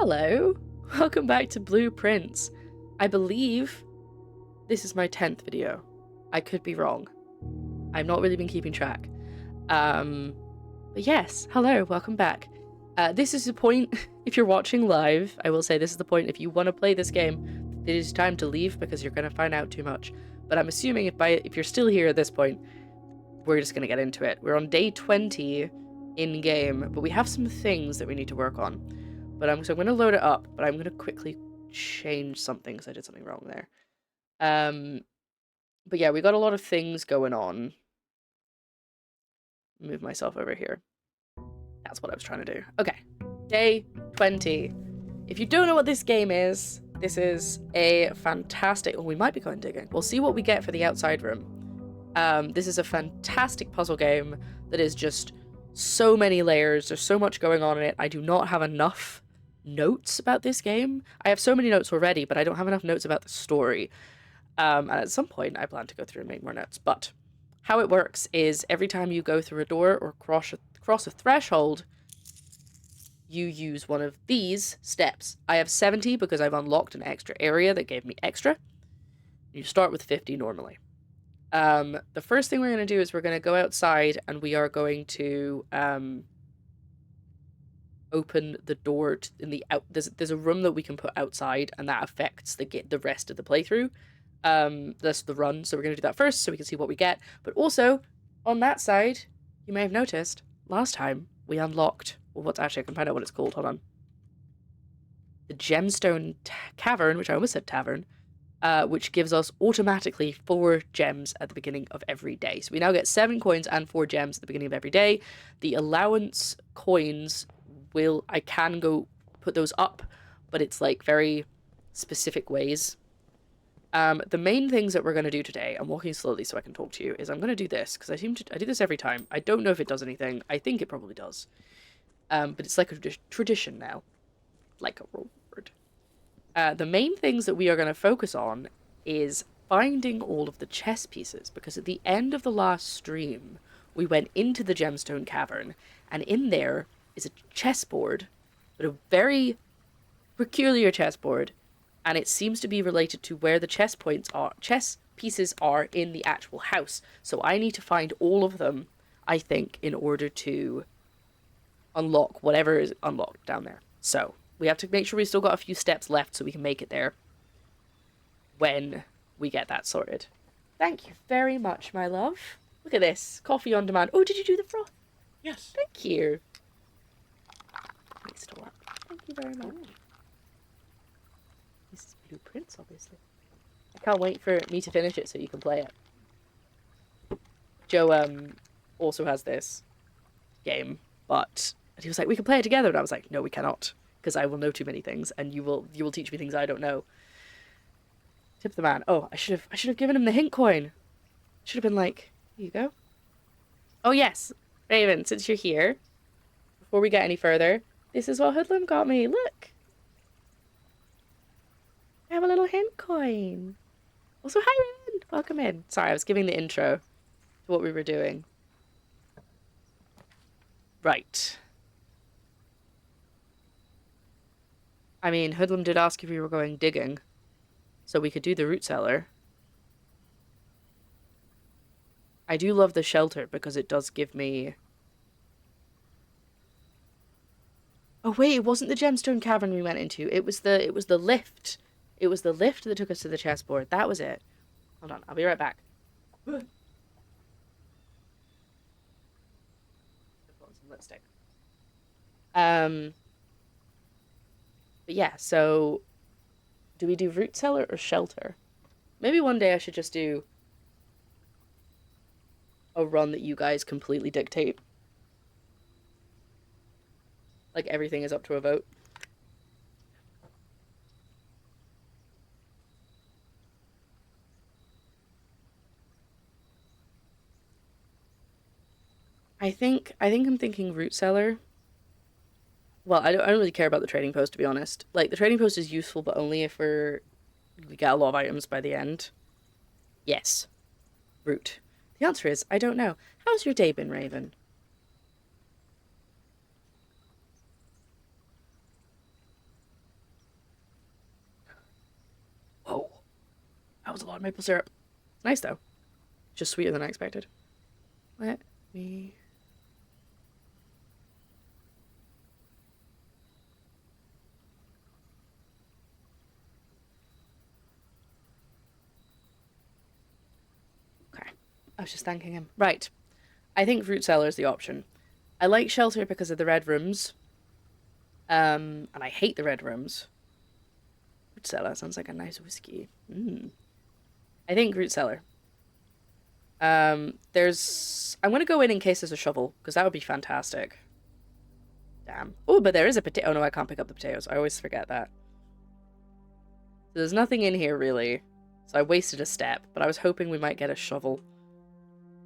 Hello, welcome back to Blueprints. I believe this is my 10th video. I could be wrong. I've not really been keeping track. But yes, hello, welcome back. This is the point, if you're watching live, I will say this is the point, if you want to play this game, it is time to leave because you're going to find out too much. But I'm assuming if you're still here at this point, we're just going to get into it. We're on day 20 in-game, but we have some things that we need to work on. But so I'm going to load it up, but I'm going to quickly change something because I did something wrong there. But yeah, we got a lot of things going on. Move myself over here. That's what I was trying to do. Okay, day 20. If you don't know what this game is, this is a fantastic... Oh, we might be going digging. We'll see what we get for the outside room. This is a fantastic puzzle game that is just so many layers. There's so much going on in it. I do not have enough notes about this game. I have so many notes already, but I don't have enough notes about the story. And at some point, I plan to go through and make more notes. But how it works is every time you go through a door or cross a threshold, you use one of these steps. I have 70 because I've unlocked an extra area that gave me extra. You start with 50 normally. The first thing we're going to do is we're going to go outside and we are going to open the door there's a room that we can put outside, and that affects the rest of the playthrough. That's the run, so we're going to do that first so we can see what we get. But also, on that side, you may have noticed, last time we unlocked, well, what's actually, I can find out what it's called, hold on. The Gemstone Cavern, which I almost said tavern, which gives us automatically 4 gems at the beginning of every day. So we now get 7 coins and 4 gems at the beginning of every day. The allowance coins I can go put those up, but it's like very specific ways. The main things that we're going to do today, I'm walking slowly so I can talk to you, is I'm going to do this, because I do this every time. I don't know if it does anything. I think it probably does. But it's like a tradition now. Like a reward. The main things that we are going to focus on is finding all of the chess pieces, because at the end of the last stream, we went into the Gemstone Cavern, and in there is a chessboard, but a very peculiar chessboard, and it seems to be related to where the chess pieces are in the actual house. So I need to find all of them, I think, in order to unlock whatever is unlocked down there. So we have to make sure we've still got a few steps left so we can make it there when we get that sorted. Thank you very much, my love. Look at this. Coffee on demand. Oh, did you do the froth? Yes. Thank you. Thank you very much. This is Blueprints, obviously. I can't wait for me to finish it so you can play it. Joe also has this game, but he was like, we can play it together, and I was like, no, we cannot, because I will know too many things, and you will teach me things I don't know. Tip the man. Oh, I should have given him the hint coin. Should have been like, here you go. Oh yes, Raven, since you're here, before we get any further, this is what Hoodlum got me. Look. I have a little hint coin. Also, hi, Raven. Welcome in. Sorry, I was giving the intro to what we were doing. Right. I mean, Hoodlum did ask if we were going digging, so we could do the root cellar. I do love the shelter because it does give me... Oh wait, it wasn't the Gemstone Cavern we went into. It was the lift. It was the lift that took us to the chessboard. That was it. Hold on, I'll be right back. Put on some lipstick. But yeah, so do we do root cellar or shelter? Maybe one day I should just do a run that you guys completely dictate. Like everything is up to a vote. I think I'm thinking root cellar. Well, I don't really care about the trading post, to be honest. Like, the trading post is useful, but only if we get a lot of items by the end. Yes. Root. The answer is, I don't know. How's your day been, Raven? That was a lot of maple syrup. It's nice though. Just sweeter than I expected. Let me... Okay. I was just thanking him. Right. I think fruit cellar is the option. I like shelter because of the red rooms. And I hate the red rooms. Fruit cellar sounds like a nice whiskey. I think fruit cellar. I'm gonna go in case there's a shovel, because that would be fantastic. Damn. Oh, but there is a potato. Oh no, I can't pick up the potatoes. I always forget that. So there's nothing in here really. So I wasted a step, but I was hoping we might get a shovel.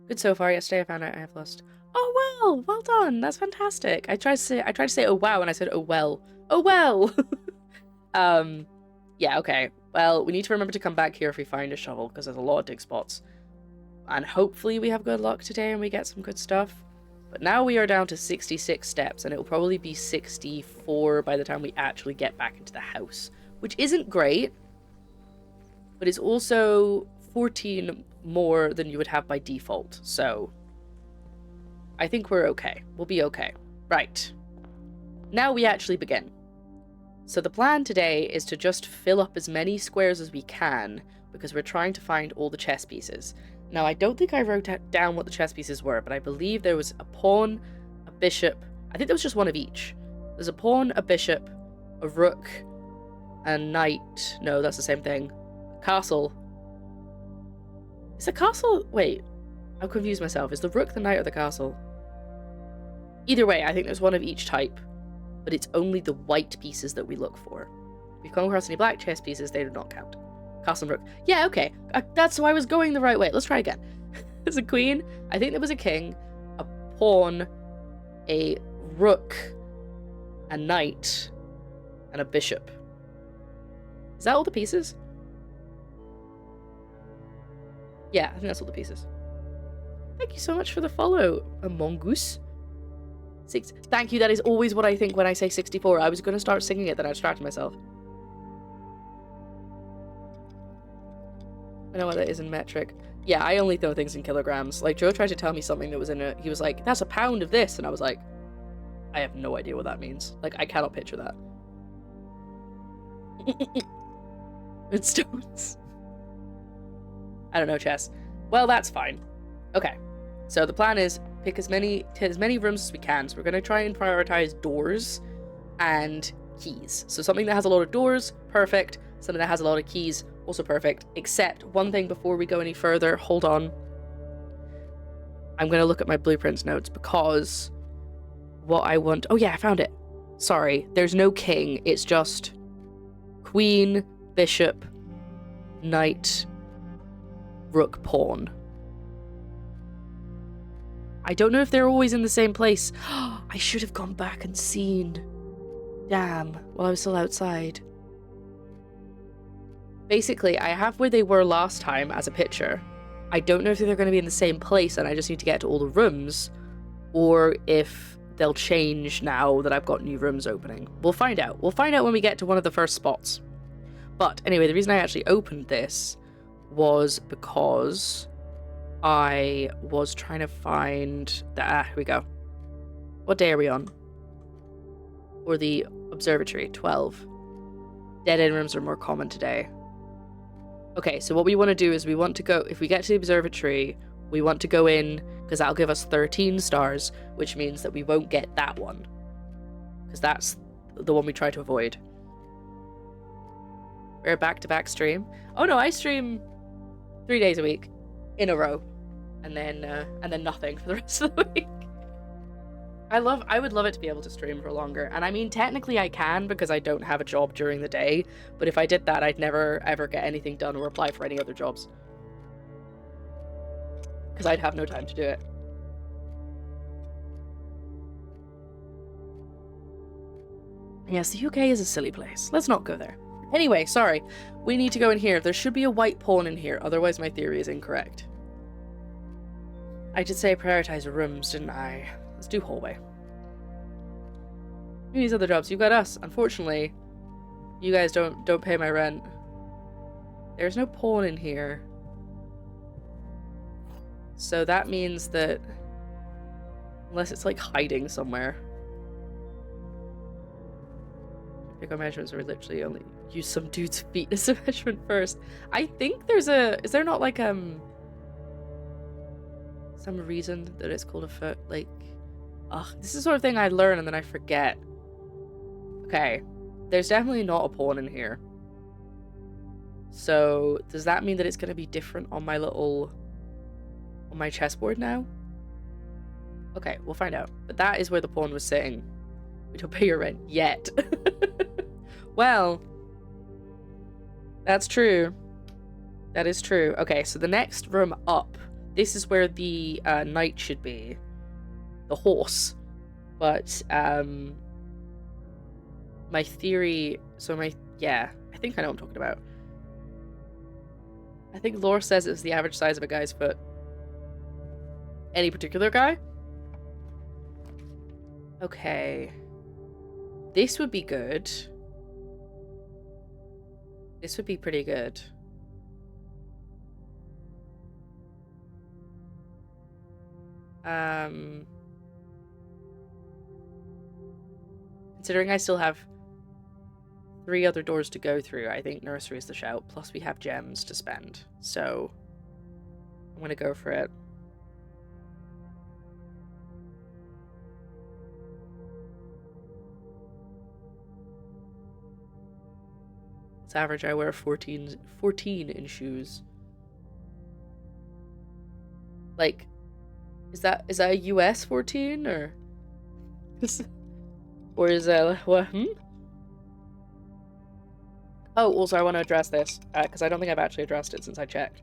Good so far. Yesterday I found out I have lost. Oh well done. That's fantastic. I tried to say oh wow, and I said oh well. Oh well. Yeah, okay. Well, we need to remember to come back here if we find a shovel, because there's a lot of dig spots. And hopefully we have good luck today and we get some good stuff. But now we are down to 66 steps, and it'll probably be 64 by the time we actually get back into the house. Which isn't great, but it's also 14 more than you would have by default. So I think we're okay. We'll be okay. Right. Now we actually begin. So the plan today is to just fill up as many squares as we can, because we're trying to find all the chess pieces. Now, I don't think I wrote down what the chess pieces were, but I believe there was a pawn, a bishop. I think there was just one of each. There's a pawn, a bishop, a rook, a knight. No, that's the same thing. Castle. Is the castle... Wait, I'm confused myself. Is the rook the knight or the castle? Either way, I think there's one of each type, but it's only the white pieces that we look for. If we come across any black chess pieces, they do not count. Castle and rook. Yeah, okay. That's why I was going the right way. Let's try again. There's a queen. I think there was a king, a pawn, a rook, a knight, and a bishop. Is that all the pieces? Yeah, I think that's all the pieces. Thank you so much for the follow, a mongoose. Thank you, that is always what I think when I say 64. I was going to start singing it, then I distracted myself. I know what that is in metric. Yeah, I only know things in kilograms. Like, Joe tried to tell me something that was in it. He was like, that's a pound of this. And I was like, I have no idea what that means. Like, I cannot picture that. It's stones. I don't know, chess. Well, that's fine. Okay. So the plan is pick as many rooms as we can. So we're going to try and prioritize doors and keys. So something that has a lot of doors, perfect. Something that has a lot of keys, also perfect. Except one thing before we go any further. Hold on. I'm going to look at my blueprints notes because what I want... Oh yeah, I found it. Sorry. There's no king. It's just queen, bishop, knight, rook, pawn. I don't know if they're always in the same place. I should have gone back and seen. Damn, while I was still outside. Basically, I have where they were last time as a picture. I don't know if they're going to be in the same place and I just need to get to all the rooms, or if they'll change now that I've got new rooms opening. We'll find out. We'll find out when we get to one of the first spots. But anyway, the reason I actually opened this was because I was trying to find the... here we go. What day are we on? Or the observatory, 12. Dead-end rooms are more common today. Okay, so what we want to do is we want to go... If we get to the observatory, we want to go in, because that'll give us 13 stars, which means that we won't get that one. Because that's the one we try to avoid. We're a back-to-back stream. Oh no, I stream 3 days a week in a row, and then nothing for the rest of the week. I would love it to be able to stream for longer, and I mean technically I can because I don't have a job during the day, but if I did that I'd never ever get anything done or apply for any other jobs because I'd have no time to do it. Yes, the UK is a silly place. Let's not go there. Anyway, sorry. We need to go in here. There should be a white pawn in here, otherwise my theory is incorrect. I did say prioritize rooms, didn't I? Let's do hallway. These other jobs, you got us. Unfortunately, you guys don't pay my rent. There's no pawn in here. So that means that... Unless it's like hiding somewhere. Pick our measurements, or literally only use some dude's feet as a measurement first. I think there's a... Is there not like some reason that it's called a foot? Like... Ugh, this is the sort of thing I learn and then I forget. Okay. There's definitely not a pawn in here. So, does that mean that it's going to be different on my little... on my chessboard now? Okay, we'll find out. But that is where the pawn was sitting. We don't pay your rent yet. Well, that's true. That is true. Okay, so the next room up. This is where the knight should be. The horse. But, my theory... Yeah, I think I know what I'm talking about. I think lore says it's the average size of a guy's foot. Any particular guy? Okay. This would be good. This would be pretty good. Considering I still have 3 other doors to go through, I think nursery is the shout. Plus we have gems to spend. So I'm gonna go for it. It's average. I wear 14 in shoes. Like, is that a US 14 or or is that what? Oh, also I want to address this because I don't think I've actually addressed it since I checked.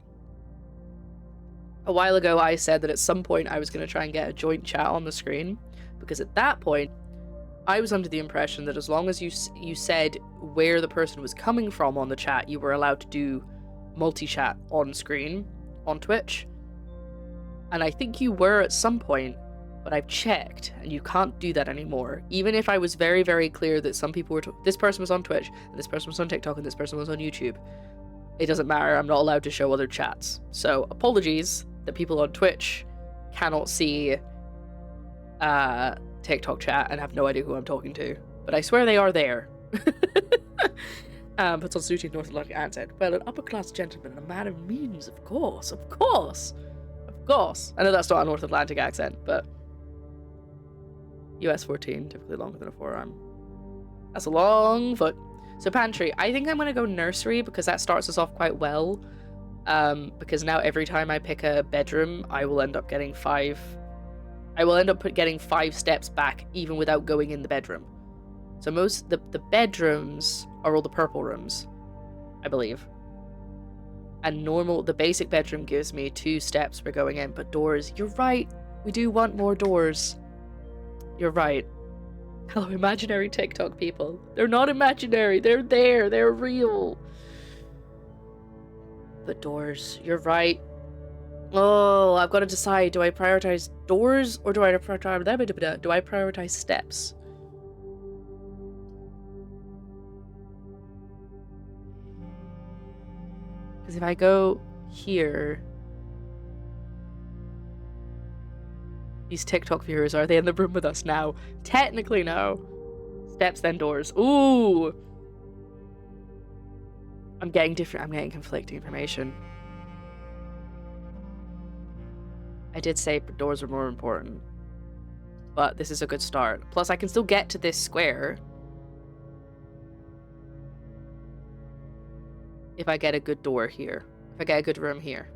A while ago I said that at some point I was going to try and get a joint chat on the screen, because at that point I was under the impression that as long as you said where the person was coming from on the chat, you were allowed to do multi-chat on screen on Twitch. And I think you were at some point, but I've checked and you can't do that anymore. Even if I was very, very clear that some people were this person was on Twitch and this person was on TikTok and this person was on YouTube, it doesn't matter. I'm not allowed to show other chats. So apologies that people on Twitch cannot see TikTok chat and have no idea who I'm talking to, but I swear they are there. Puts on suited North Atlantic accent. Well, an upper class gentleman and a man of means, of course. I know that's not a North Atlantic accent, but US 14, typically longer than a forearm. That's a long foot. So pantry, I think I'm gonna go nursery because that starts us off quite well. Because now every time I pick a bedroom, I will end up getting 5 steps back even without going in the bedroom. So the bedrooms are all the purple rooms, I believe. And the basic bedroom gives me 2 steps for going in, but doors, you're right. We do want more doors. You're right. Hello, imaginary TikTok people. They're not imaginary. They're there. They're real. But doors, you're right. Oh, I've got to decide. Do I prioritize doors or do I prioritize steps? Because if I go here, these TikTok viewers, are they in the room with us now? Technically, no. Steps, then doors. Ooh! I'm getting conflicting information. I did say doors are more important, but this is a good start. Plus, I can still get to this square if I get a good door here. If I get a good room here.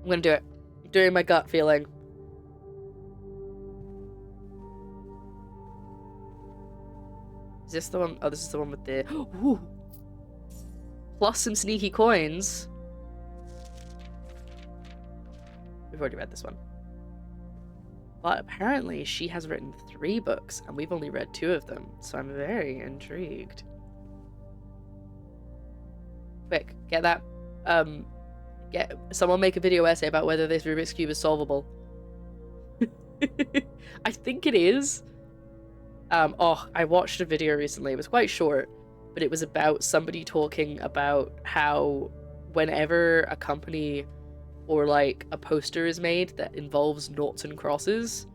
I'm gonna do it. I'm doing my gut feeling. Is this the one? Oh, this is the one with the... Ooh. Plus some sneaky coins. We've already read this one. But apparently she has written 3 books and we've only read 2 of them. So I'm very intrigued. Quick, get that... someone make a video essay about whether this Rubik's Cube is solvable. I think it is. I watched a video recently. It was quite short. but it was about somebody talking about how whenever a company or like a poster is made that involves noughts and crosses,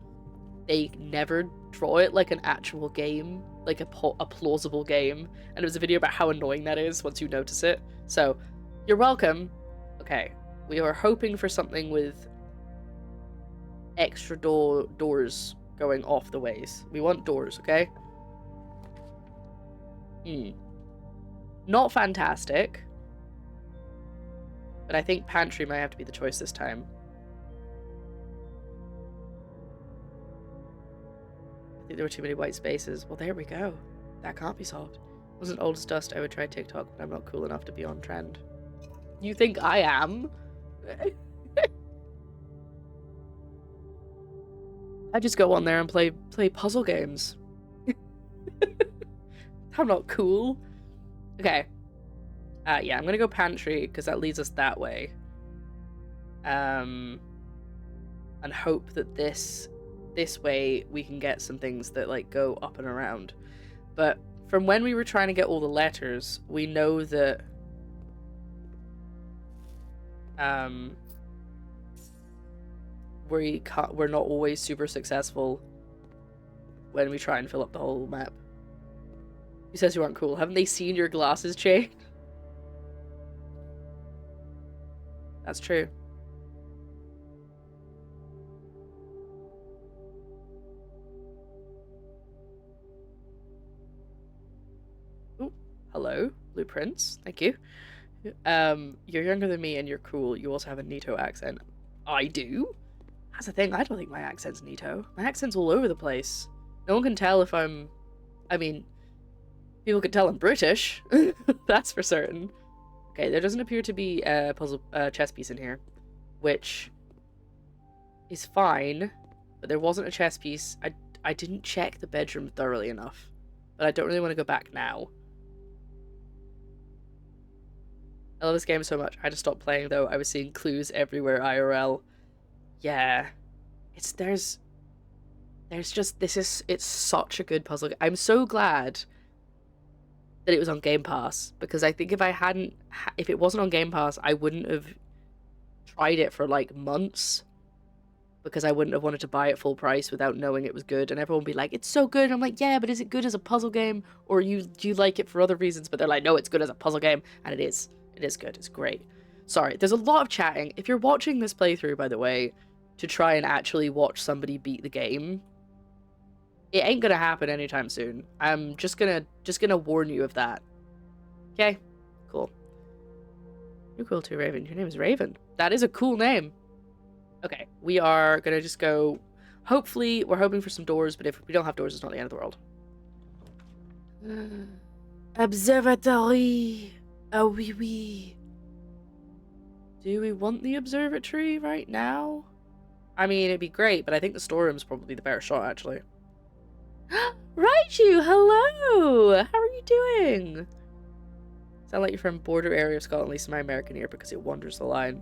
they never draw it like an actual game, like a plausible game. And it was a video about how annoying that is once you notice it. So, you're welcome. Okay, we are hoping for something with extra doors going off the ways. We want doors, okay? Not fantastic. But I think pantry might have to be the choice this time. I think there were too many white spaces. Well, there we go. That can't be solved. Wasn't old as dust, I would try TikTok, but I'm not cool enough to be on trend. You think I am? I just go on there and play puzzle games. I'm not cool. Okay. Yeah, I'm gonna go pantry because that leads us that way. And hope that this way we can get some things that like go up and around. But from when we were trying to get all the letters, we know that we're not always super successful when we try and fill up the whole map. He says you aren't cool. Haven't they seen your glasses, Jay? That's true. Ooh, hello, blueprints. Thank you. You're younger than me and you're cool. You also have a Nito accent. I do? That's the thing. I don't think my accent's Nito. My accent's all over the place. No one can tell if I'm... I mean, people can tell I'm British. That's for certain. Okay, there doesn't appear to be a chess piece in here, which is fine, but there wasn't a chess piece. I didn't check the bedroom thoroughly enough, but I don't really want to go back now. I love this game so much. I had to stop playing though. I was seeing clues everywhere IRL. Yeah, it's such a good puzzle. I'm so glad that it was on Game Pass, because I think if it wasn't on Game Pass, I wouldn't have tried it for like months, because I wouldn't have wanted to buy it full price without knowing it was good, and everyone would be like, it's so good. I'm like, yeah, but is it good as a puzzle game, or do you like it for other reasons? But they're like, no, it's good as a puzzle game, and it is good. It's great. Sorry, there's a lot of chatting. If you're watching this playthrough, by the way, to try and actually watch somebody beat the game, it ain't gonna happen anytime soon. I'm just gonna warn you of that. Okay? Cool. You're cool too, Raven. Your name is Raven. That is a cool name. Okay, we are gonna just go... Hopefully, we're hoping for some doors, but if we don't have doors, it's not the end of the world. Observatory. Oh, oui, oui. Do we want the observatory right now? I mean, it'd be great, but I think the storeroom's probably the better shot, actually. Raichu, hello! How are you doing? Sound like you're from border area of Scotland, at least in my American ear, because it wanders the line.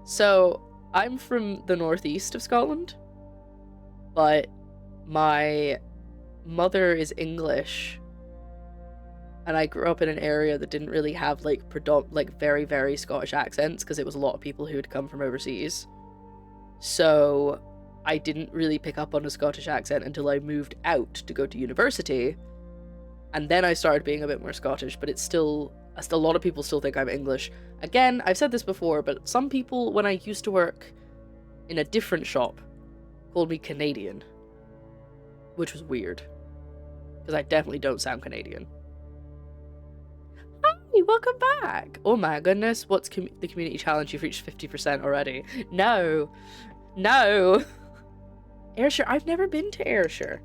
So, I'm from the northeast of Scotland, but my mother is English, and I grew up in an area that didn't really have like very, very Scottish accents, because it was a lot of people who had come from overseas. So I didn't really pick up on a Scottish accent until I moved out to go to university, and then I started being a bit more Scottish, but it's still a lot of people still think I'm English. Again, I've said this before, but some people, when I used to work in a different shop, called me Canadian, which was weird, because I definitely don't sound Canadian. Hi, welcome back! Oh my goodness, what's the community challenge? You've reached 50% already. No! No! Ayrshire, I've never been to Ayrshire.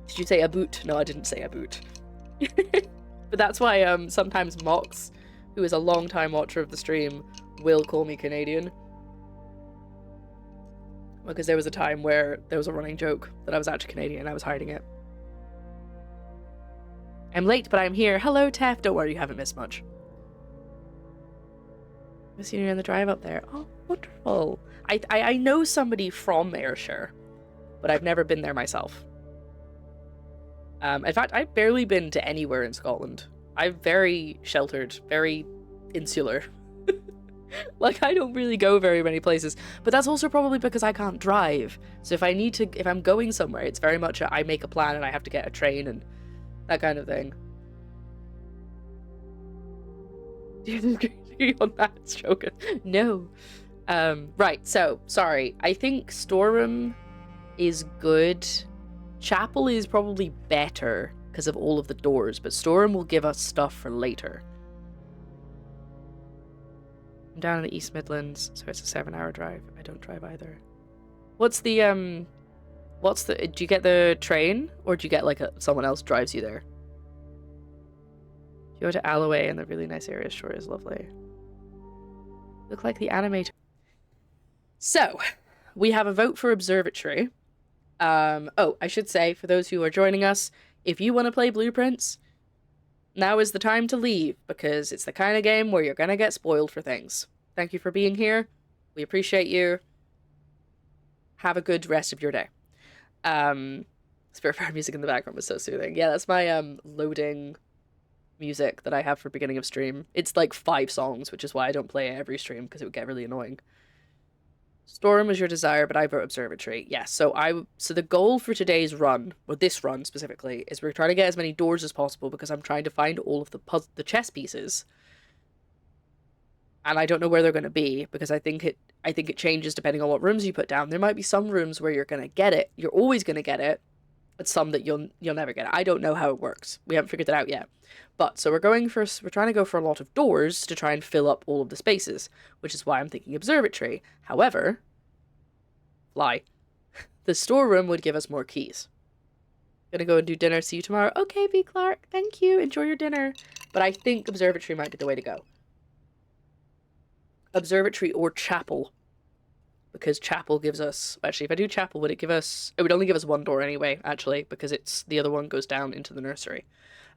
Did you say a boot? No, I didn't say a boot. But that's why sometimes Mox, who is a long time watcher of the stream, will call me Canadian. Because there was a time where there was a running joke that I was actually Canadian and I was hiding it. I'm late, but I'm here. Hello, Tef. Don't worry, you haven't missed much. I've seen you on the drive up there. Oh, wonderful. I know somebody from Ayrshire, but I've never been there myself. In fact, I've barely been to anywhere in Scotland. I'm very sheltered, very insular. Like, I don't really go very many places, but that's also probably because I can't drive. So if I'm going somewhere, it's very much I make a plan and I have to get a train and that kind of thing. Do you agree on that, Stroker? No. Right, so, sorry. I think storeroom is good. Chapel is probably better because of all of the doors, but storeroom will give us stuff for later. I'm down in the East Midlands, so it's a 7-hour drive. I don't drive either. Do you get the train, or do you get, like, someone else drives you there? You go to Alloway and the really nice area, sure is lovely. Look like the animator. So, we have a vote for Observatory. Oh, I should say, for those who are joining us, if you want to play Blueprints, now is the time to leave, because it's the kind of game where you're gonna get spoiled for things. Thank you for being here. We appreciate you. Have a good rest of your day. Spiritfarer music in the background was so soothing. Yeah, that's my loading music that I have for beginning of stream. It's like 5 songs, which is why I don't play it every stream, because it would get really annoying. Storm was your desire, but I vote Observatory. Yes, so the goal for today's run, or this run specifically, is we're trying to get as many doors as possible because I'm trying to find all of the chess pieces. And I don't know where they're going to be because I think it changes depending on what rooms you put down. There might be some rooms where you're going to get it. You're always going to get it. But some that you'll never get it. I don't know how it works. We haven't figured that out yet. But so we're trying to go for a lot of doors to try and fill up all of the spaces, which is why I'm thinking Observatory. However, the storeroom would give us more keys. Gonna go and do dinner. See you tomorrow. Okay, V. Clark. Thank you. Enjoy your dinner. But I think Observatory might be the way to go. Observatory or Chapel. Because Chapel gives us... Actually, if I do Chapel, would it give us... It would only give us 1 door anyway, actually, because the other one goes down into the nursery.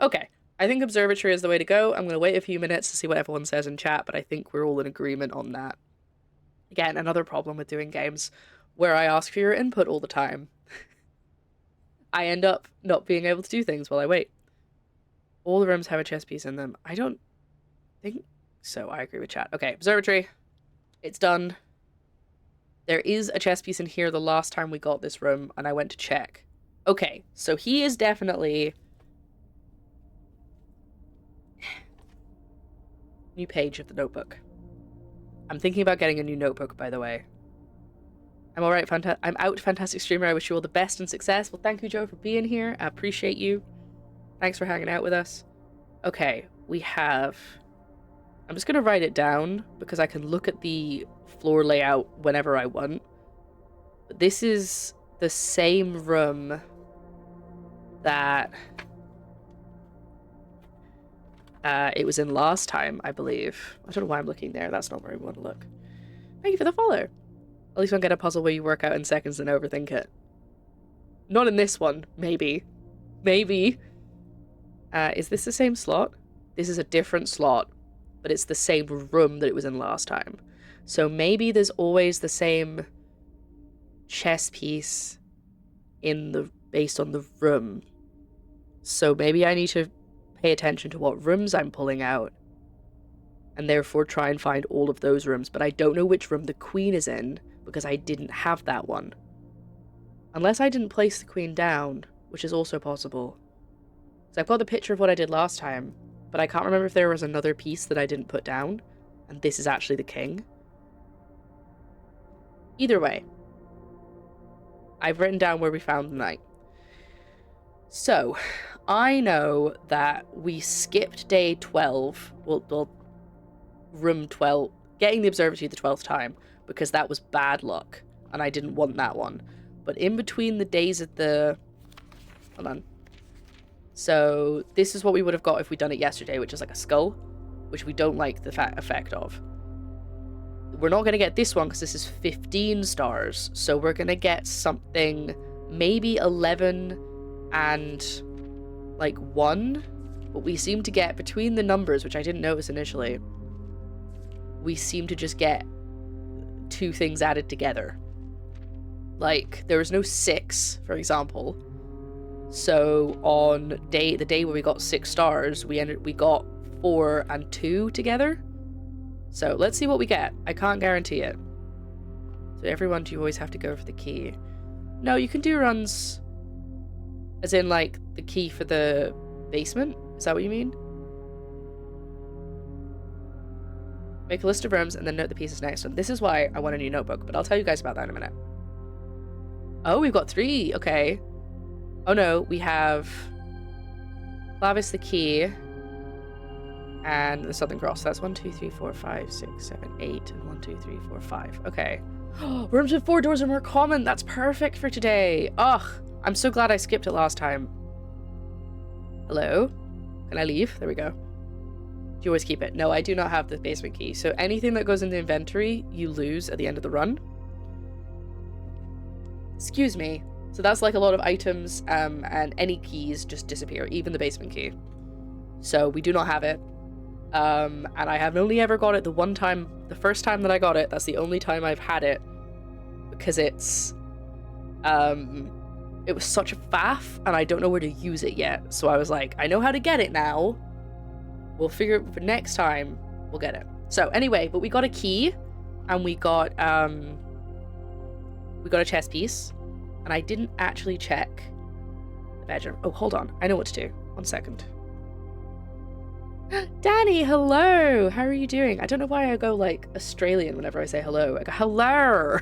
Okay, I think Observatory is the way to go. I'm going to wait a few minutes to see what everyone says in chat, but I think we're all in agreement on that. Again, another problem with doing games where I ask for your input all the time. I end up not being able to do things while I wait. All the rooms have a chess piece in them. I don't think so. I agree with chat. Okay, Observatory. It's done. There is a chess piece in here the last time we got this room, and I went to check. Okay, so he is definitely... New page of the notebook. I'm thinking about getting a new notebook, by the way. I'm alright, I'm out, fantastic streamer. I wish you all the best and success. Well, thank you, Joe, for being here. I appreciate you. Thanks for hanging out with us. Okay, we have... I'm just going to write it down, because I can look at the floor layout whenever I want. But this is the same room that it was in last time, I believe. I don't know why I'm looking there. That's not where I want to look. Thank you for the follow. At least I'll get a puzzle where you work out in seconds and overthink it. Not in this one. Maybe. Maybe. Is this the same slot? This is a different slot, but it's the same room that it was in last time. So maybe there's always the same chess piece based on the room. So maybe I need to pay attention to what rooms I'm pulling out, and therefore try and find all of those rooms. But I don't know which room the queen is in, because I didn't have that one. Unless I didn't place the queen down, which is also possible. So I've got the picture of what I did last time, but I can't remember if there was another piece that I didn't put down, and this is actually the king. Either way, I've written down where we found the knight. So, I know that we skipped day 12, well, room 12, getting the observatory the 12th time, because that was bad luck, and I didn't want that one. But in between the days of the... Hold on. So, this is what we would have got if we'd done it yesterday, which is like a skull, which we don't like the effect of. We're not going to get this one because this is 15 stars, so we're going to get something maybe 11 and like 1, but we seem to get between the numbers, which I didn't notice initially, we seem to just get 2 things added together. Like, there was no 6, for example, So on the day where we got 6 stars, we got 4 and 2 together. So let's see what we get. I can't guarantee it. So everyone, do you always have to go for the key? No, you can do runs as in like the key for the basement. Is that what you mean? Make a list of rooms and then note the pieces next to them. This is why I want a new notebook, but I'll tell you guys about that in a minute. Oh, we've got 3. Okay. Oh no, we have Clavis the key and the Southern Cross. That's 1, 2, 3, 4, 5, 6, 7, 8, and 1, 2, 3, 4, 5. Okay. Rooms with 4 doors are more common. That's perfect for today. Ugh, I'm so glad I skipped it last time. Hello? Can I leave? There we go. Do you always keep it? No, I do not have the basement key. So anything that goes in the inventory, you lose at the end of the run. Excuse me. So that's like a lot of items, and any keys just disappear, even the basement key. So we do not have it. And I have only ever got it the first time that I got it. That's the only time I've had it, because it's, it was such a faff, and I don't know where to use it yet. So I was like, I know how to get it now. We'll figure it for next time. We'll get it. So anyway, but we got a key, and we got a chess piece, and I didn't actually check the bedroom. Oh, hold on. I know what to do. 1 second. Danny, hello. How are you doing? I don't know why I go like Australian whenever I say hello. I go, hello.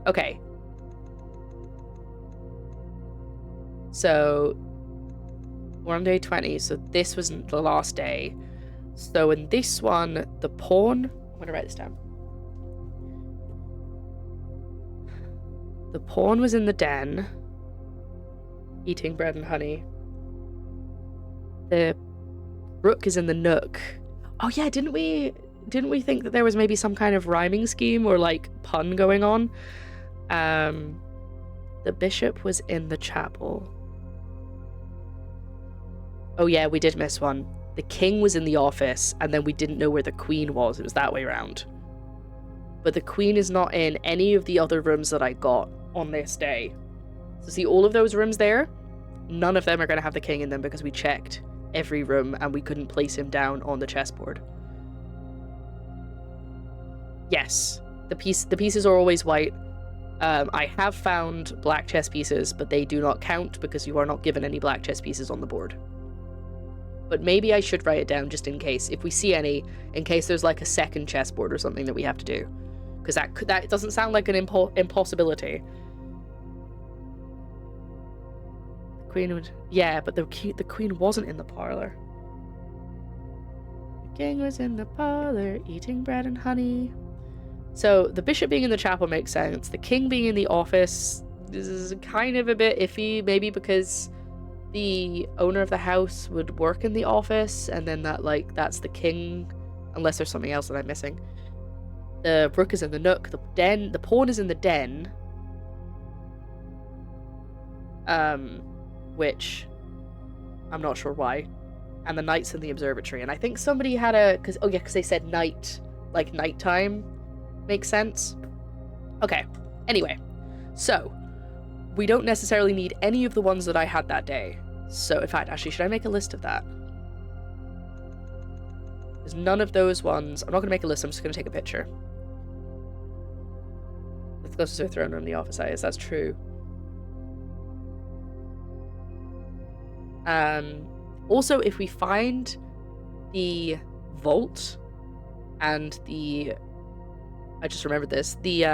Okay. So we're on day 20, so this wasn't the last day. So in this one, the pawn, I'm gonna write this down. The pawn was in the den, eating bread and honey. The rook is in the nook. Oh yeah, didn't we think that there was maybe some kind of rhyming scheme or like pun going on? The bishop was in the chapel. Oh yeah, we did miss one. The king was in the office, and then we didn't know where the queen was. It was that way around. But the queen is not in any of the other rooms that I got on this day. So see all of those rooms there? None of them are going to have the king in them because we checked every room and we couldn't place him down on the chessboard. Yes, the pieces are always white. I have found black chess pieces, but they do not count because you are not given any black chess pieces on the board. But maybe I should write it down just in case, if we see any, in case there's like a second chessboard or something that we have to do. Because that doesn't sound like an impossibility. The queen would... Yeah, but the queen wasn't in the parlor. The king was in the parlor, eating bread and honey. So the bishop being in the chapel makes sense. The king being in the office is kind of a bit iffy, maybe because the owner of the house would work in the office, and then that's the king, unless there's something else that I'm missing. The rook is in the nook. The pawn is in the den. Which I'm not sure why. And the knight's in the observatory. And I think somebody had because they said night, like nighttime, makes sense. Okay. Anyway, so we don't necessarily need any of the ones that I had that day. So in fact, actually, should I make a list of that? Because none of those ones. I'm not going to make a list. I'm just going to take a picture. The closest to a throne room the office is. That's true. Also, if we find the vault and I just remembered this, the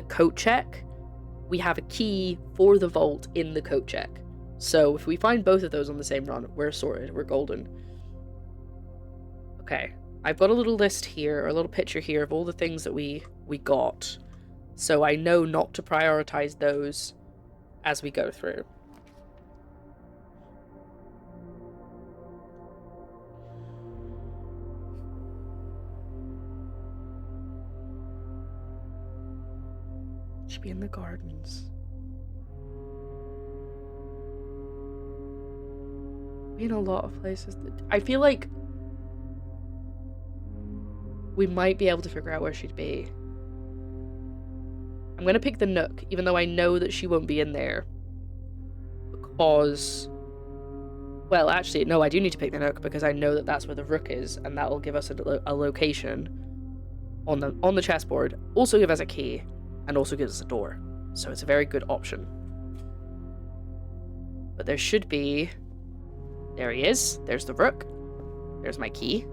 coat check, we have a key for the vault in the coat check. So if we find both of those on the same run, we're sorted. We're golden. Okay, I've got a little list here, or a little picture here of all the things that we got. So I know not to prioritize those as we go through. Should be in the gardens. Be in a lot of places. I feel like we might be able to figure out where she'd be. I'm gonna pick the nook, even though I know that she won't be in there. pause. Well, actually, no, I do need to pick the nook because I know that that's where the rook is, and that will give us a location on the chessboard. Also give us a key, and also gives us a door. So it's a very good option. But there should be... There he is. There's the rook. There's my key.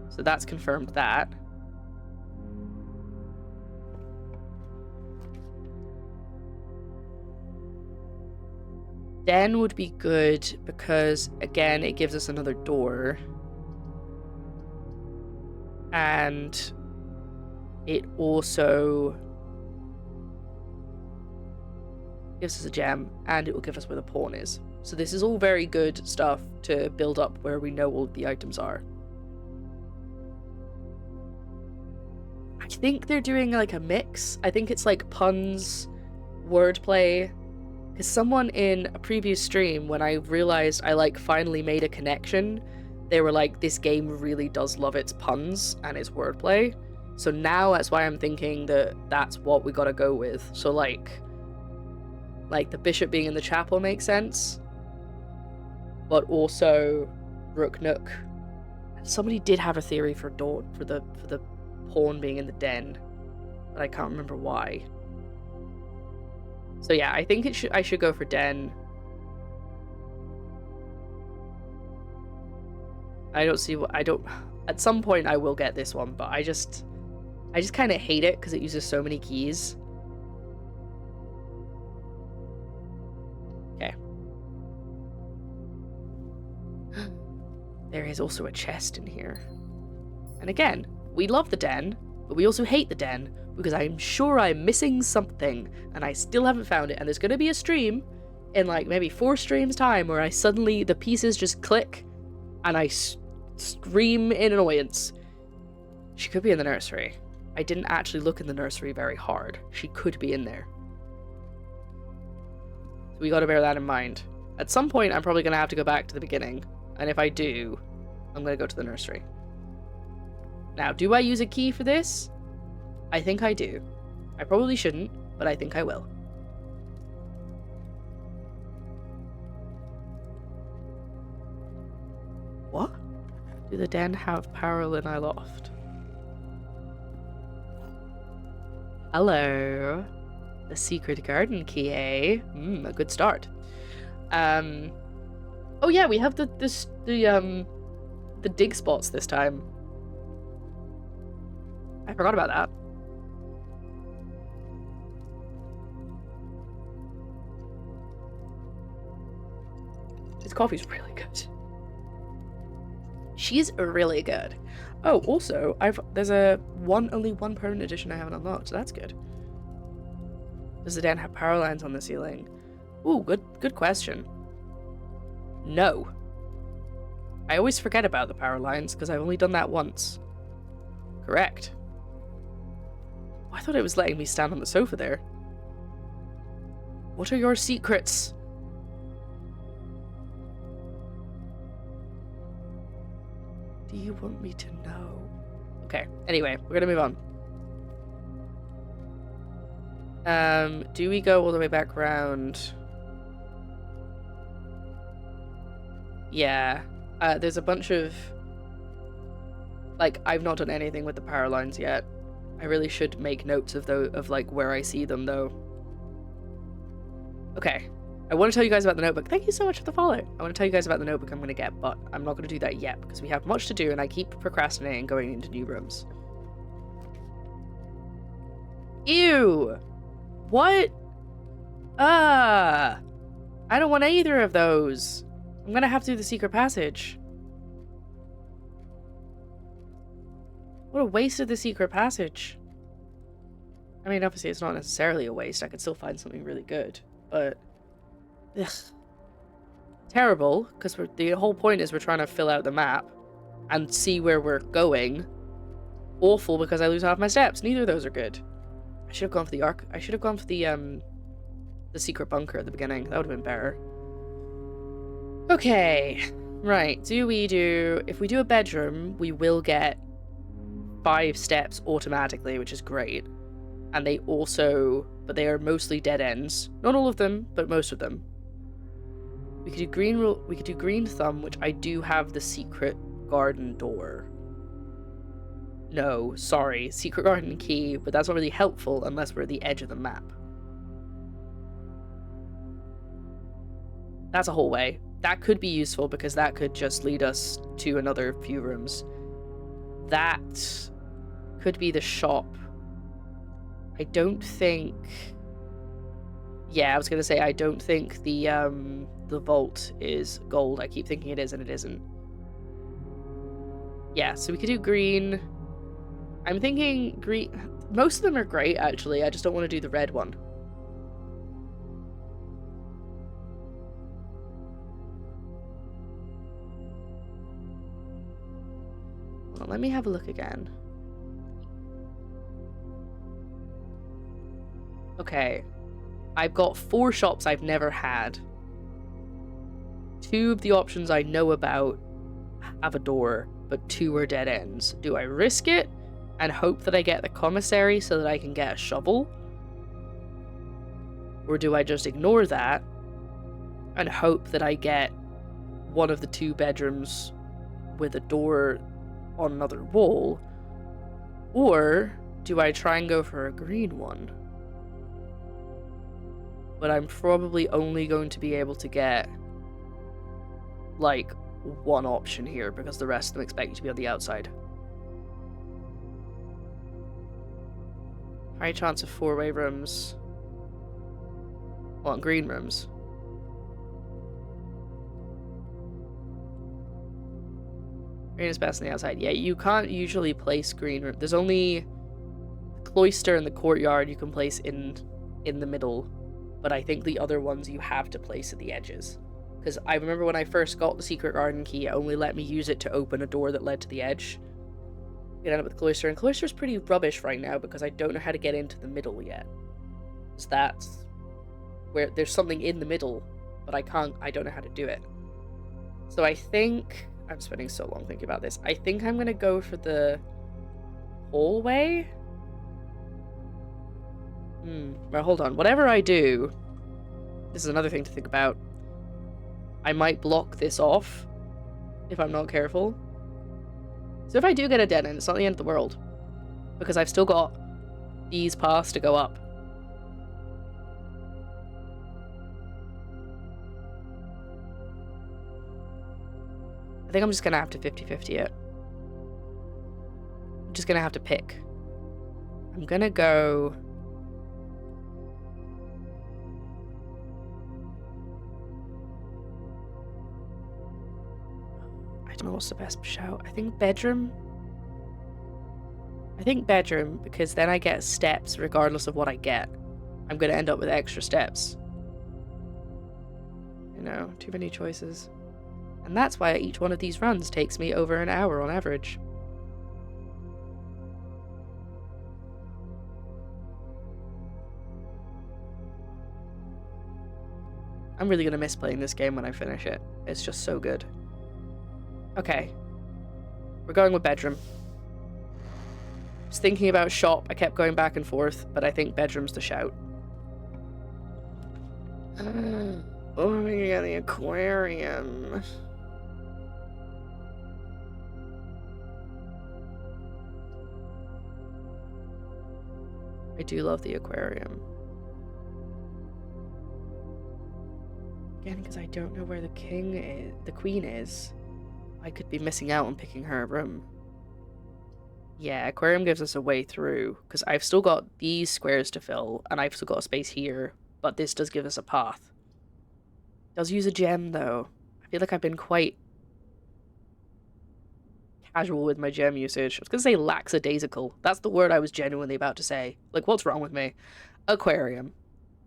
So that's confirmed that. Den would be good because, again, it gives us another door. And it also gives us a gem, and it will give us where the pawn is. So this is all very good stuff to build up where we know all of the items are. I think they're doing like a mix. I think it's like puns, wordplay. Because someone in a previous stream, when I realized I like finally made a connection, they were like, this game really does love its puns and its wordplay. So now that's why I'm thinking that that's what we gotta go with. So like the bishop being in the chapel makes sense, but also rook nook. Somebody did have a theory for the pawn being in the den, but I can't remember why. So yeah, I think I should go for den. At some point I will get this one, but I just kind of hate it because it uses so many keys. Okay. There is also a chest in here. And again, we love the den, but we also hate the den because I'm sure I'm missing something and I still haven't found it. And there's going to be a stream in like maybe 4 streams time where the pieces just click and I scream in annoyance. She could be in the nursery. I didn't actually look in the nursery very hard. She could be in there. So we got to bear that in mind. At some point, I'm probably going to have to go back to the beginning. And if I do, I'm going to go to the nursery. Now, do I use a key for this? I think I do. I probably shouldn't, but I think I will. What? Do the den have power in our loft? Hello. The secret garden key, eh? A good start. Oh yeah, we have the dig spots this time. I forgot about that. This coffee's really good. She's really good. Oh, also, there's only one permanent edition I haven't unlocked, so that's good. Does the den have power lines on the ceiling? Ooh, good question. No. I always forget about the power lines because I've only done that once. Correct. Oh, I thought it was letting me stand on the sofa there. What are your secrets? Do you want me to know? Okay, anyway, we're gonna move on. Do we go all the way back around? Yeah. There's a bunch of... Like, I've not done anything with the power lines yet. I really should make notes of like, where I see them, though. Okay. I want to tell you guys about the notebook. Thank you so much for the follow. I want to tell you guys about the notebook I'm going to get, but I'm not going to do that yet because we have much to do and I keep procrastinating going into new rooms. Ew! What? I don't want either of those. I'm going to have to do the secret passage. What a waste of the secret passage. I mean, obviously it's not necessarily a waste. I could still find something really good, but... Ugh. Terrible, because the whole point is we're trying to fill out the map and see where we're going. Awful, because I lose half my steps. Neither of those are good. I should have gone for the arc. I should have gone for the secret bunker at the beginning. That would have been better. Okay. Right. If we do a bedroom, we will get 5 steps automatically, which is great. And they also but they are mostly dead ends. Not all of them, but most of them. We could do green thumb, which I do have the secret garden door. No, sorry, secret garden key, but that's not really helpful unless we're at the edge of the map. That's a hallway. That could be useful because that could just lead us to another few rooms. That could be the shop. I don't think... Yeah, I was gonna say I don't think the vault is gold. I keep thinking it is and it isn't. Yeah, so we could do green. I'm thinking green. Most of them are great, actually. I just don't want to do the red one. Well, let me have a look again. Okay. I've got 4 shops I've never had. 2 of the options I know about have a door, but 2 are dead ends. Do I risk it and hope that I get the commissary so that I can get a shovel? Or do I just ignore that and hope that I get one of the 2 bedrooms with a door on another wall? Or do I try and go for a green one? But I'm probably only going to be able to get like one option here because the rest of them expect you to be on the outside. High chance of 4-way rooms. Well, green rooms. Green is best on the outside. Yeah, you can't usually place green room. There's only the cloister and the courtyard you can place in the middle, but I think the other ones you have to place at the edges. Because I remember when I first got the secret garden key, it only let me use it to open a door that led to the edge. You end up with the cloister, and cloister's pretty rubbish right now because I don't know how to get into the middle yet. Because that's where there's something in the middle, but I don't know how to do it. So I think, I'm spending so long thinking about this, I think I'm gonna go for the hallway? Well, hold on. Whatever I do, this is another thing to think about. I might block this off if I'm not careful. So if I do get a dead end, it's not the end of the world. Because I've still got these paths to go up. I think I'm just going to have to 50-50 it. I'm just going to have to pick. I'm going to go... I don't know what's the best shout. I think bedroom. I think bedroom because then I get steps regardless of what I get. I'm going to end up with extra steps. You know, too many choices. And that's why each one of these runs takes me over an hour on average. I'm really going to miss playing this game when I finish it. It's just so good. Okay. We're going with bedroom. I was thinking about shop. I kept going back and forth, but I think bedroom's the shout. Oh, I'm gonna get the aquarium. I do love the aquarium. Again, because I don't know where the queen is. I could be missing out on picking her a room. Yeah, aquarium gives us a way through, because I've still got these squares to fill, and I've still got a space here, but this does give us a path. Does use a gem, though. I feel like I've been quite casual with my gem usage. I was going to say lackadaisical. That's the word I was genuinely about to say. Like, what's wrong with me? Aquarium.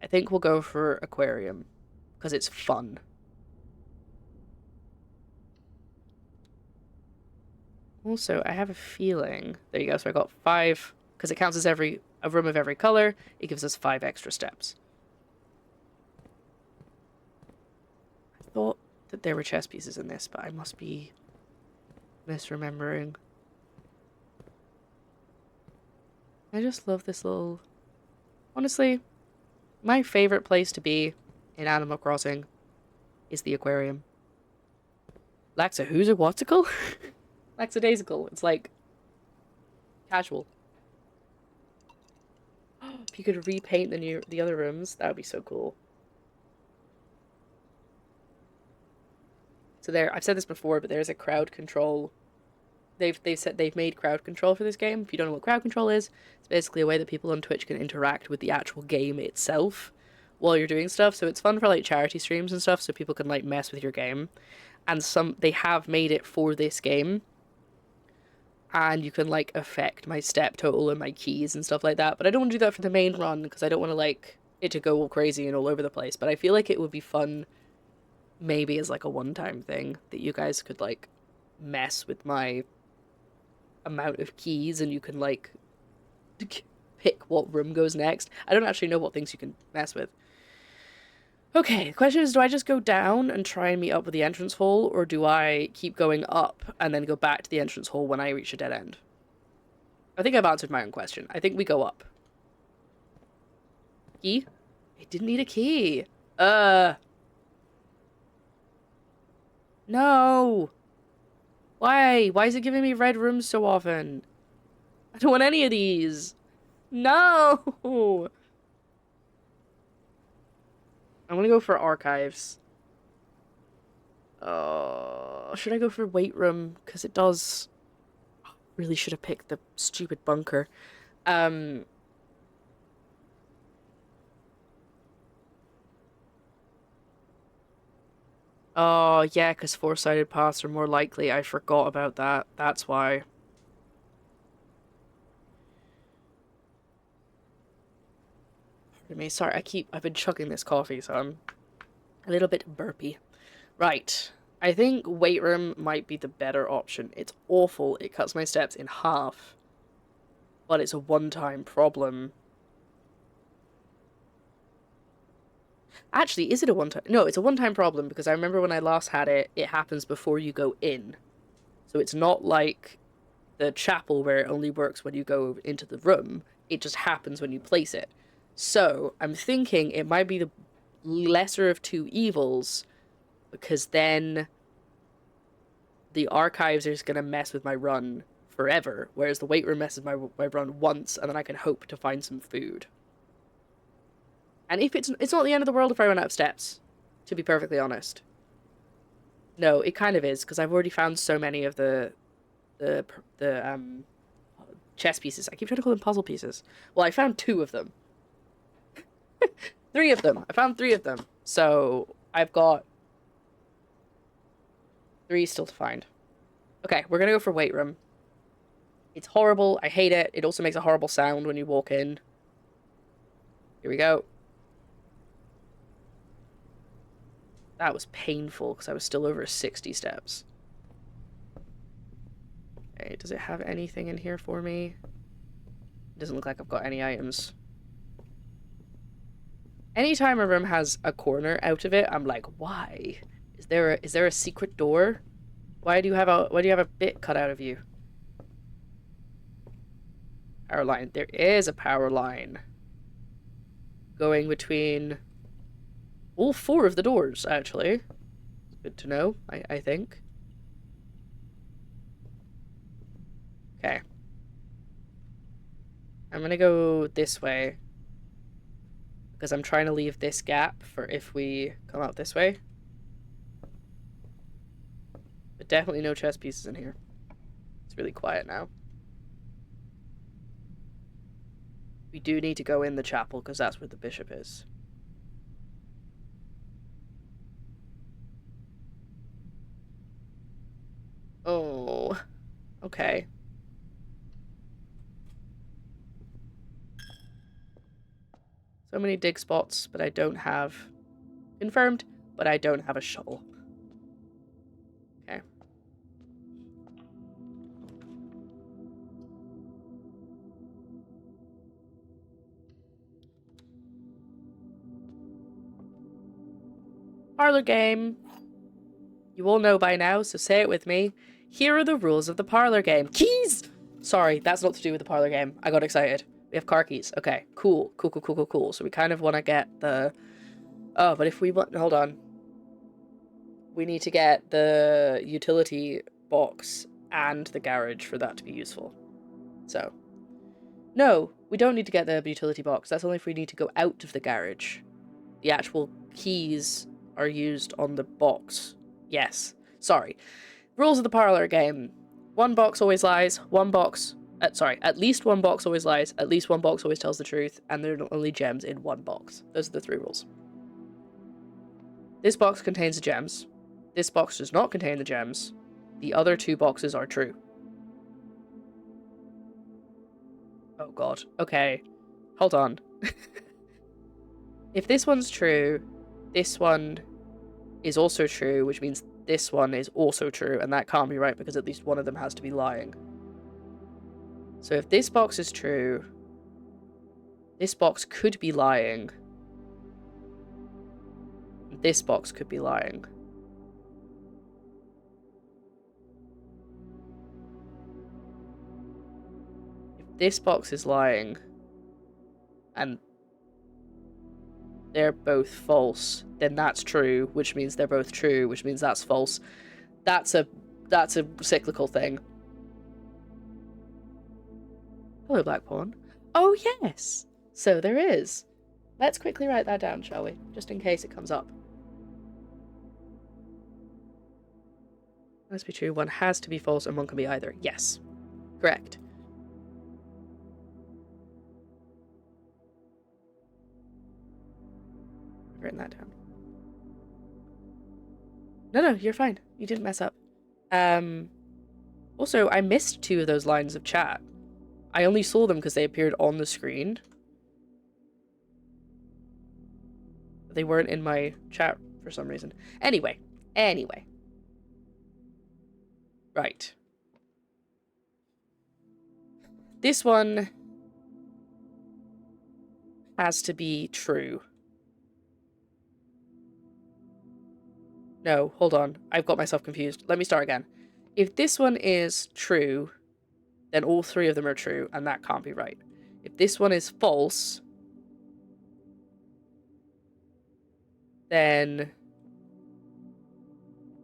I think we'll go for aquarium, because it's fun. Also, I have a feeling... There you go, so I got 5... Because it counts as a room of every color, it gives us 5 extra steps. I thought that there were chess pieces in this, but I must be misremembering. I just love this little... Honestly, My favorite place to be in Animal Crossing is the aquarium. What's-a-who's-a-what's-a-cle? Lackadaisical. It's like casual. If you could repaint the other rooms, that would be so cool. So there, I've said this before, but there's a crowd control. They've made crowd control for this game. If you don't know what crowd control is, it's basically a way that people on Twitch can interact with the actual game itself while you're doing stuff. So it's fun for like charity streams and stuff, so people can like mess with your game. And they have made it for this game. And you can like affect my step total and my keys and stuff like that. But I don't want to do that for the main run because I don't want to like it to go all crazy and all over the place. But I feel like it would be fun maybe as like a one-time thing that you guys could like mess with my amount of keys and you can like pick what room goes next. I don't actually know what things you can mess with. Okay, the question is, do I just go down and try and meet up with the entrance hall, or do I keep going up and then go back to the entrance hall when I reach a dead end? I think I've answered my own question. I think we go up. Key? It didn't need a key. No! Why? Why is it giving me red rooms so often? I don't want any of these. No! I'm gonna go for archives. Should I go for weight room? Because it does... Really should have picked the stupid bunker. Oh, yeah, because four-sided paths are more likely. I forgot about that. That's why. Pardon me. Sorry, I've been chugging this coffee, so I'm a little bit burpy. Right. I think weight room might be the better option. It's awful. It cuts my steps in half. But it's a one-time problem. Actually, is it a one-time? No, it's a one-time problem because I remember when I last had it, it happens before you go in. So it's not like the chapel where it only works when you go into the room. It just happens when you place it. So I'm thinking it might be the lesser of two evils because then the archives are just going to mess with my run forever, whereas the weight room messes my run once, and then I can hope to find some food. And if it's not the end of the world if I run out of steps, to be perfectly honest. No, it kind of is, because I've already found so many of the chess pieces. I keep trying to call them puzzle pieces. Well, I found 2 of them. 3 of them. I found 3 of them. So I've got 3 still to find. Okay, we're gonna go for weight room. It's horrible. I hate it. It also makes a horrible sound when you walk in. Here we go. That was painful because I was still over 60 steps. Okay, does it have anything in here for me? It doesn't look like I've got any items. Anytime a room has a corner out of it, I'm like, why? Is there a secret door? Why do you have a bit cut out of you? Power line. There is a power line going between all 4 of the doors, actually. Good to know, I think. Okay. I'm gonna go this way. Because I'm trying to leave this gap for if we come out this way. But definitely no chess pieces in here. It's really quiet now. We do need to go in the chapel because that's where the bishop is. Oh, okay. So many dig spots, but I don't have... Confirmed, but I don't have a shovel. Okay. Parlor game. You all know by now, so say it with me. Here are the rules of the parlor game. Keys! Sorry, that's not to do with the parlor game. I got excited. We have car keys. Okay, cool. Cool, cool, cool, cool, cool. So we kind of want to get the... Oh, but if we want... Hold on. We need to get the utility box and the garage for that to be useful. So... No, we don't need to get the utility box. That's only if we need to go out of the garage. The actual keys are used on the box. Yes. Sorry. Rules of the parlor game. One box always lies. One box... at least one box always lies. At least one box always tells the truth. And there are only gems in one box. Those are the 3 rules. This box contains the gems. This box does not contain the gems. The other 2 boxes are true. Oh god. Okay. Hold on. If this one's true, this one is also true, which means this one is also true, and that can't be right because at least one of them has to be lying. So if this box is true, this box could be lying. This box could be lying. If this box is lying, and they're both false, then that's true, which means they're both true, which means that's false. That's a cyclical thing. Hello, Black Pawn. Oh, yes! So there is. Let's quickly write that down, shall we? Just in case it comes up. Must be true. One has to be false and one can be either. Yes. Correct. I've written that down. No, you're fine. You didn't mess up. Also, I missed 2 of those lines of chat. I only saw them because they appeared on the screen. They weren't in my chat for some reason. Anyway. Right. This one has to be true. No, hold on. I've got myself confused. Let me start again. If this one is true, then all 3 of them are true, and that can't be right. If this one is false, then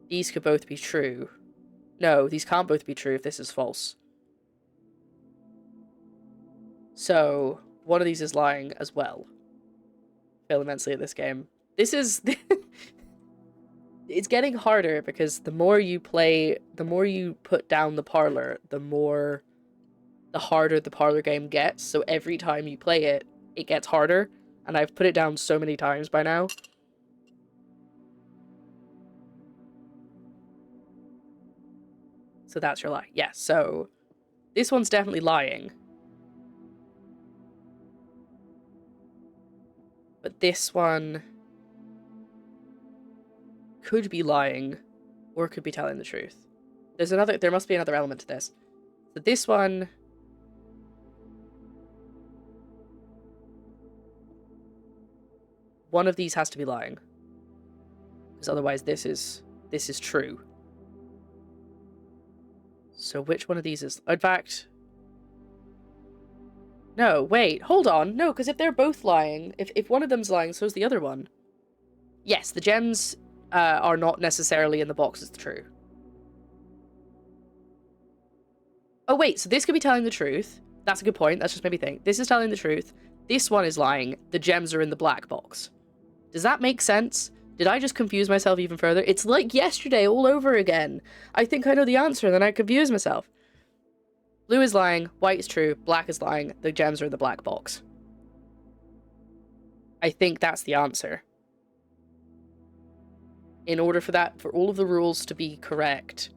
these could both be true. No, these can't both be true if this is false. So, one of these is lying as well. Fail immensely at this game. This is... It's getting harder because the more you play, the more you put down the parlor, the harder the parlor game gets. So every time you play it, it gets harder. And I've put it down so many times by now. So that's your lie. Yeah, so this one's definitely lying. But this one could be lying or could be telling the truth. There must be another element to this. So this one... One of these has to be lying. Because otherwise this is true. So which one of these is... In fact... No, wait, hold on. No, because if they're both lying, if one of them's lying, so's the other one. Yes, the gems are not necessarily in the box as true. Oh, wait, so this could be telling the truth. That's a good point. That's just made me think. This is telling the truth. This one is lying. The gems are in the black box. Does that make sense? Did I just confuse myself even further? It's like yesterday all over again. I think I know the answer, and then I confuse myself. Blue is lying. White is true. Black is lying. The gems are in the black box. I think that's the answer. In order for all of the rules to be correct,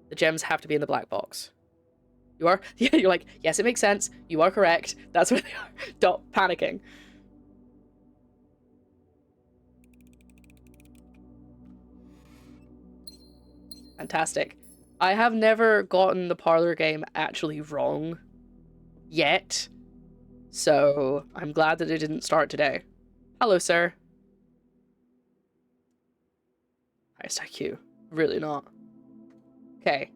the gems have to be in the black box. You are? Yeah, you're like, yes, it makes sense. You are correct. That's where they are. Stop panicking. Fantastic. I have never gotten the parlor game actually wrong yet, so I'm glad that it didn't start today. Hello, sir. Highest IQ. Really not. Okay.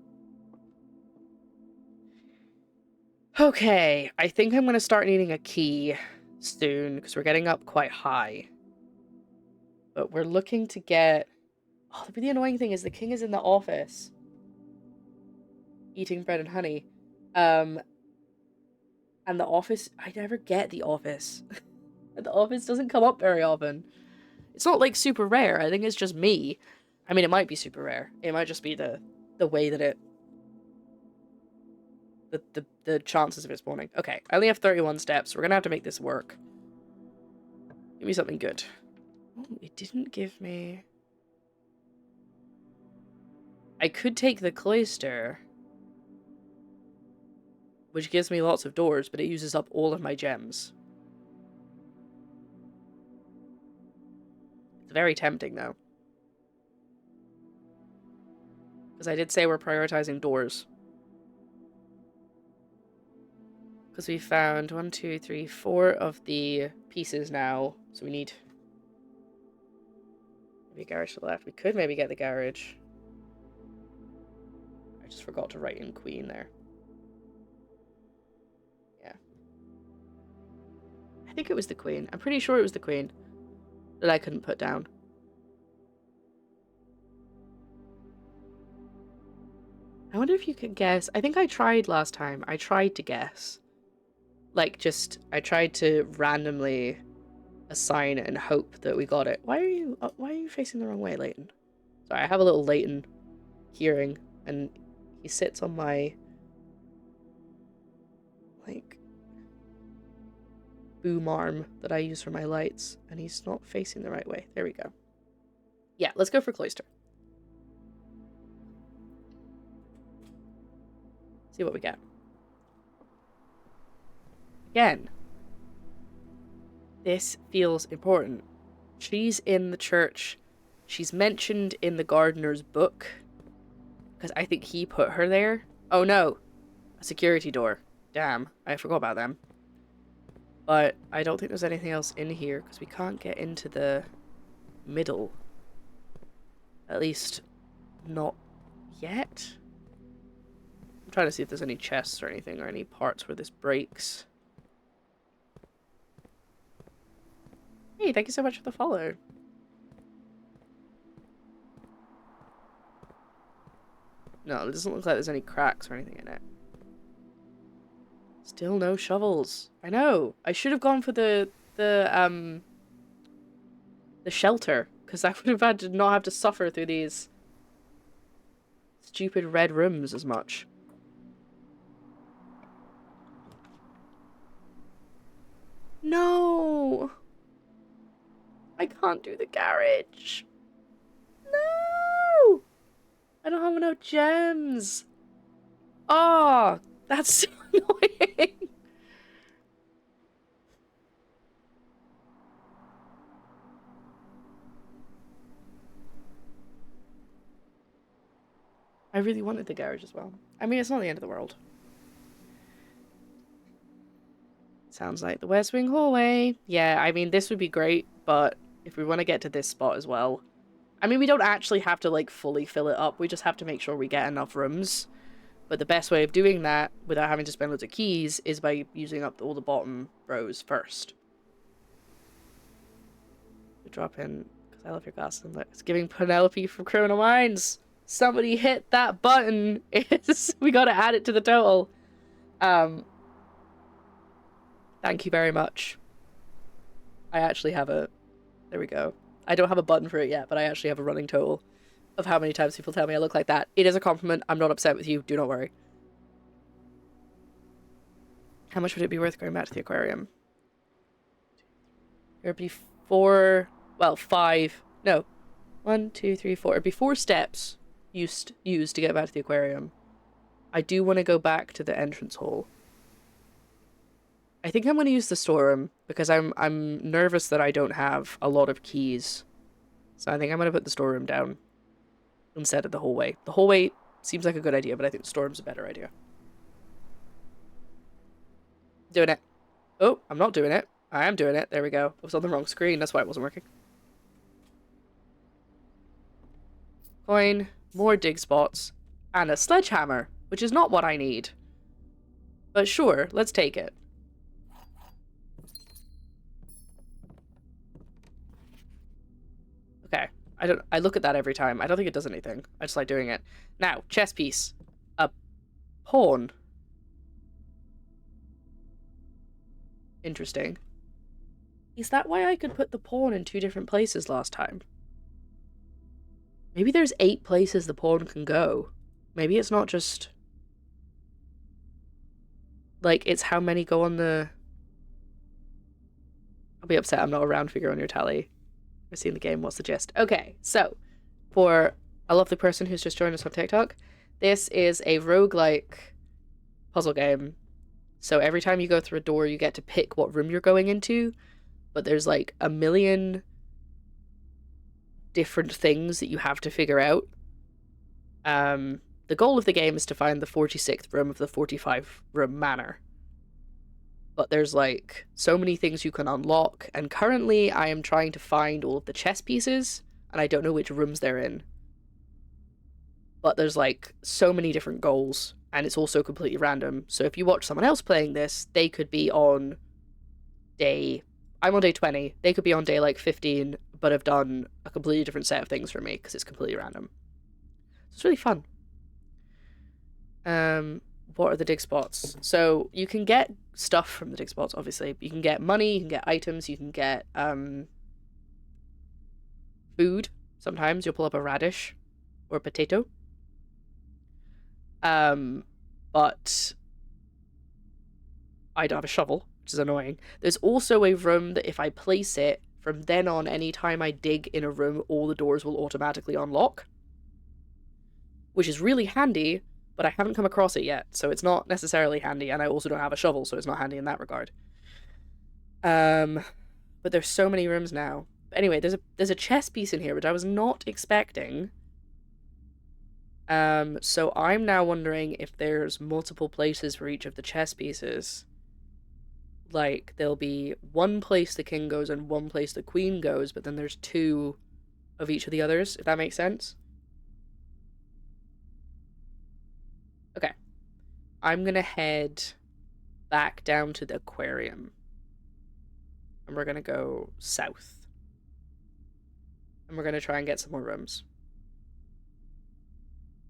Okay, I think I'm going to start needing a key soon because we're getting up quite high. But we're looking to get... Oh, the really annoying thing is the king is in the office. Eating bread and honey. And the office... I never get the office. The office doesn't come up very often. It's not, like, super rare. I think it's just me. I mean, it might be super rare. It might just be the way that it... The chances of it spawning. Okay, I only have 31 steps. We're gonna have to make this work. Give me something good. Oh, it didn't give me... I could take the cloister, which gives me lots of doors, but it uses up all of my gems. It's very tempting, though. Because I did say we're prioritizing doors. Because we found 1, 2, 3, 4 of the pieces now. So we need... maybe a garage to the left. We could maybe get the garage. I just forgot to write in queen there. Yeah. I think it was the queen. I'm pretty sure it was the queen that I couldn't put down. I wonder if you could guess. I think I tried last time. I tried to guess. Like, just, I tried to randomly assign it and hope that we got it. Why are you facing the wrong way, Leighton? Sorry, I have a little Leighton hearing, and he sits on my, like, boom arm that I use for my lights, and he's not facing the right way. There we go. Yeah, let's go for cloister. See what we get. Again, this feels important. She's in the church. She's mentioned in the gardener's book. Because I think he put her there. Oh no! A security door. Damn, I forgot about them. But I don't think there's anything else in here because we can't get into the middle. At least, not yet. I'm trying to see if there's any chests or anything, or any parts where this breaks. Hey, thank you so much for the follow. No, it doesn't look like there's any cracks or anything in it. Still no shovels. I know. I should have gone for the shelter, because I would have had to not have to suffer through these stupid red rooms as much. No! I can't do the garage. No! I don't have enough gems. Oh, that's so annoying. I really wanted the garage as well. I mean, it's not the end of the world. Sounds like the West Wing hallway. Yeah, I mean, this would be great, but if we want to get to this spot as well... I mean, we don't actually have to, like, fully fill it up. We just have to make sure we get enough rooms. But the best way of doing that, without having to spend loads of keys, is by using up all the bottom rows first. We drop in, because I love your glasses. It's giving Penelope from Criminal Minds. Somebody hit that button. We gotta add it to the total. Thank you very much. I actually have a... There we go. I don't have a button for it yet, but I actually have a running total of how many times people tell me I look like that. It is a compliment. I'm not upset with you. Do not worry. How much would it be worth going back to the aquarium? There'd be 4... Well, 5... No. 1, 2, 3, 4. It'd be 4 steps used to get back to the aquarium. I do want to go back to the entrance hall. I think I'm going to use the storeroom because I'm nervous that I don't have a lot of keys. So I think I'm going to put the storeroom down instead of the hallway. The hallway seems like a good idea, but I think the storeroom's a better idea. Doing it. Oh, I'm not doing it. I am doing it. There we go. I was on the wrong screen. That's why it wasn't working. Coin, more dig spots, and a sledgehammer, which is not what I need. But sure, let's take it. Okay. I look at that every time. I don't think it does anything. I just like doing it. Now, chess piece. A pawn. Interesting. Is that why I could put the pawn in 2 different places last time? Maybe there's 8 places the pawn can go. Maybe it's not just... like, it's how many go on the... I'll be upset I'm not around figure on your tally. I've seen the game, what's the gist? Okay, so, for a lovely person who's just joined us on TikTok, this is a roguelike puzzle game. So every time you go through a door, you get to pick what room you're going into, but there's like a million different things that you have to figure out. The goal of the game is to find the 46th room of the 45 room manor. But there's like so many things you can unlock, and currently I am trying to find all of the chess pieces, and I don't know which rooms they're in. But there's like so many different goals, and it's also completely random. So if you watch someone else playing this, they could be on day... I'm on day 20. They could be on day like 15, but have done a completely different set of things from me because it's completely random. So it's really fun. What are the dig spots? So you can get stuff from the dig spots, obviously. You can get money, you can get items, you can get food. Sometimes you'll pull up a radish or a potato. But I don't have a shovel, which is annoying. There's also a room that if I place it, from then on, anytime I dig in a room, all the doors will automatically unlock. Which is really handy, but I haven't come across it yet, so it's not necessarily handy, and I also don't have a shovel, so it's not handy in that regard. But there's so many rooms now. But anyway, there's a chess piece in here, which I was not expecting. So I'm now wondering if there's multiple places for each of the chess pieces. Like, there'll be one place the king goes and one place the queen goes, but then there's 2 of each of the others, if that makes sense. Okay. I'm gonna head back down to the aquarium. And we're gonna go south. And we're gonna try and get some more rooms.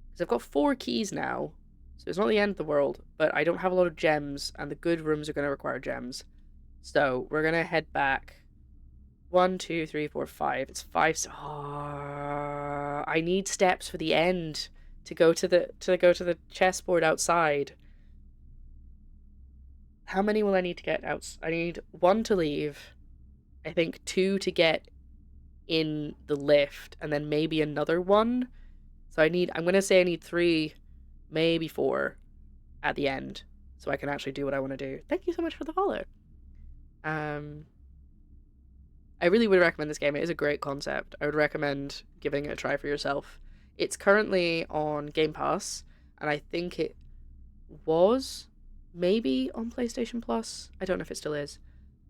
Because I've got 4 keys now, so it's not the end of the world, but I don't have a lot of gems, and the good rooms are gonna require gems. So we're gonna head back. 1, 2, 3, 4, 5. It's 5. I need steps for the end to go to the chessboard outside. How many will I need to get out? I need 1 to leave. I think 2 to get in the lift, and then maybe another 1. So I'm gonna say I need 3, maybe 4 at the end, so I can actually do what I want to do. Thank you so much for the follow. I really would recommend this game. It is a great concept. I would recommend giving it a try for yourself. It's currently on Game Pass, and I think it was maybe on PlayStation Plus. I don't know if it still is.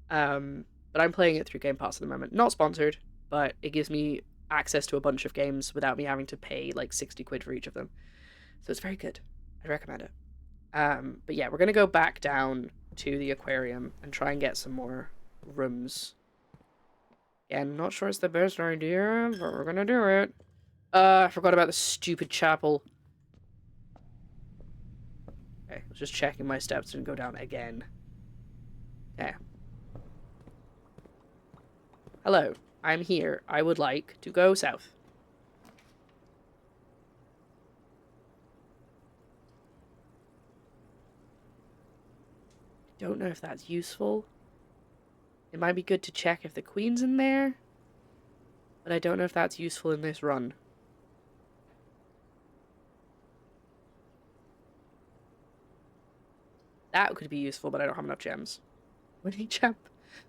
But I'm playing it through Game Pass at the moment. Not sponsored, but it gives me access to a bunch of games without me having to pay like 60 quid for each of them. So it's very good. I recommend it. But yeah, we're going to go back down to the aquarium and try and get some more rooms. Yeah, I'm not sure it's the best idea, but we're gonna do it. I forgot about the stupid chapel. Okay, I was just checking my steps and go down again. Okay. Hello, I'm here. I would like to go south. Don't know if that's useful. It might be good to check if the queen's in there, but I don't know if that's useful in this run. That could be useful, but I don't have enough gems. Winning champ?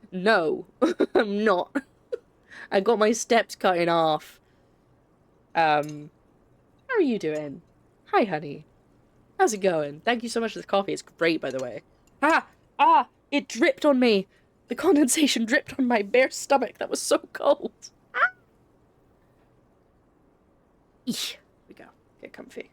No, I'm not. I got my steps cut in half. How are you doing? Hi, honey. How's it going? Thank you so much for the coffee. It's great, by the way. It dripped on me. The condensation dripped on my bare stomach. That was so cold. Here we go. Get comfy.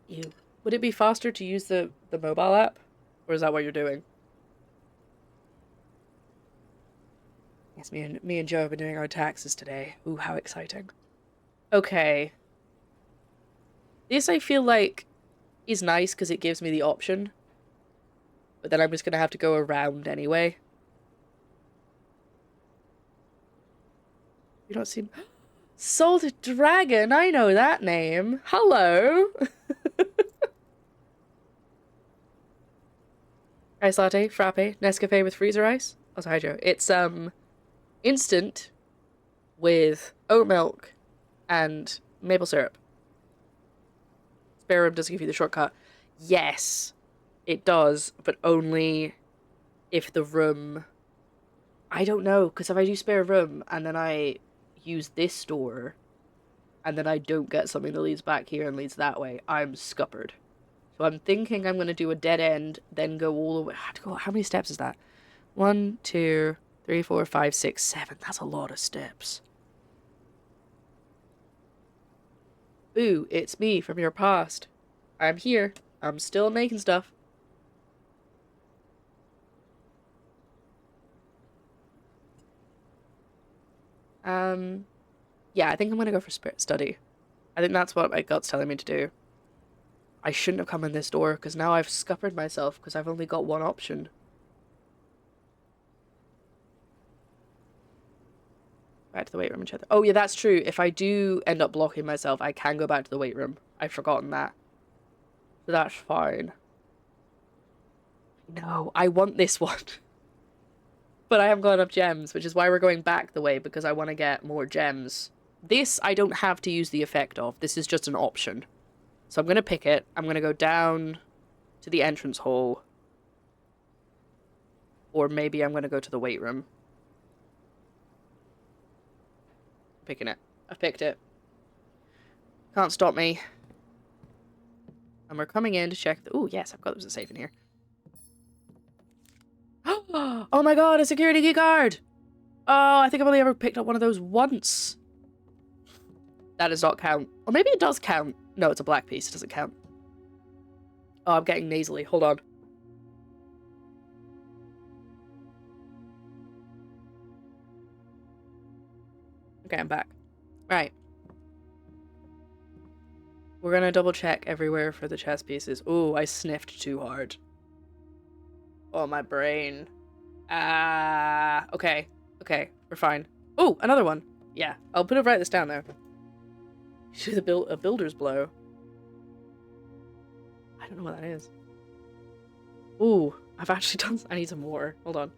Ew. Would it be faster to use the mobile app? Or is that what you're doing? Yes, me and Joe have been doing our taxes today. Ooh, how exciting. Okay. This I feel like is nice because it gives me the option. But then I'm just gonna have to go around anyway. You don't seem... Salted Dragon! I know that name! Hello! Ice latte, frappe, Nescafe with freezer ice. Oh, sorry, Joe. It's, instant with oat milk and maple syrup. Spare room doesn't give you the shortcut. Yes, it does, but only if the room... I don't know, because if I do spare room and then I use this door and then I don't get something that leads back here and leads that way, I'm scuppered. So I'm thinking I'm going to do a dead end, then go all the way... How many steps is that? 1, 2, 3, 4, 5, 6, 7. That's a lot of steps. Boo, it's me from your past. I'm here. I'm still making stuff. Yeah, I think I'm gonna go for spirit study. I think that's what my gut's telling me to do. I shouldn't have come in this door, because now I've scuppered myself, because I've only got one option. Back to the weight room and check. Oh, yeah, that's true. If I do end up blocking myself, I can go back to the weight room. I've forgotten that. So that's fine. No, I want this one. But I haven't got enough gems, which is why we're going back the way, because I want to get more gems. This, I don't have to use the effect of. This is just an option. So I'm going to pick it. I'm going to go down to the entrance hall. Or maybe I'm going to go to the weight room. Picking it. I've picked it. Can't stop me. And we're coming in to check the... Oh, yes, I've got... There's a safe in here. Oh my god, a security key card! Oh, I think I've only ever picked up one of those once. That does not count. Or maybe it does count. No, it's a black piece. It doesn't count. Oh, I'm getting nasally. Hold on. Okay, I'm back. Right. We're gonna double check everywhere for the chess pieces. Ooh, I sniffed too hard. Oh, my brain. Okay. Okay, we're fine. Oh, another one. Yeah, I'll write this down, though. Do a builder's blow. I don't know what that is. Ooh, I've actually done... I need some more. Hold on.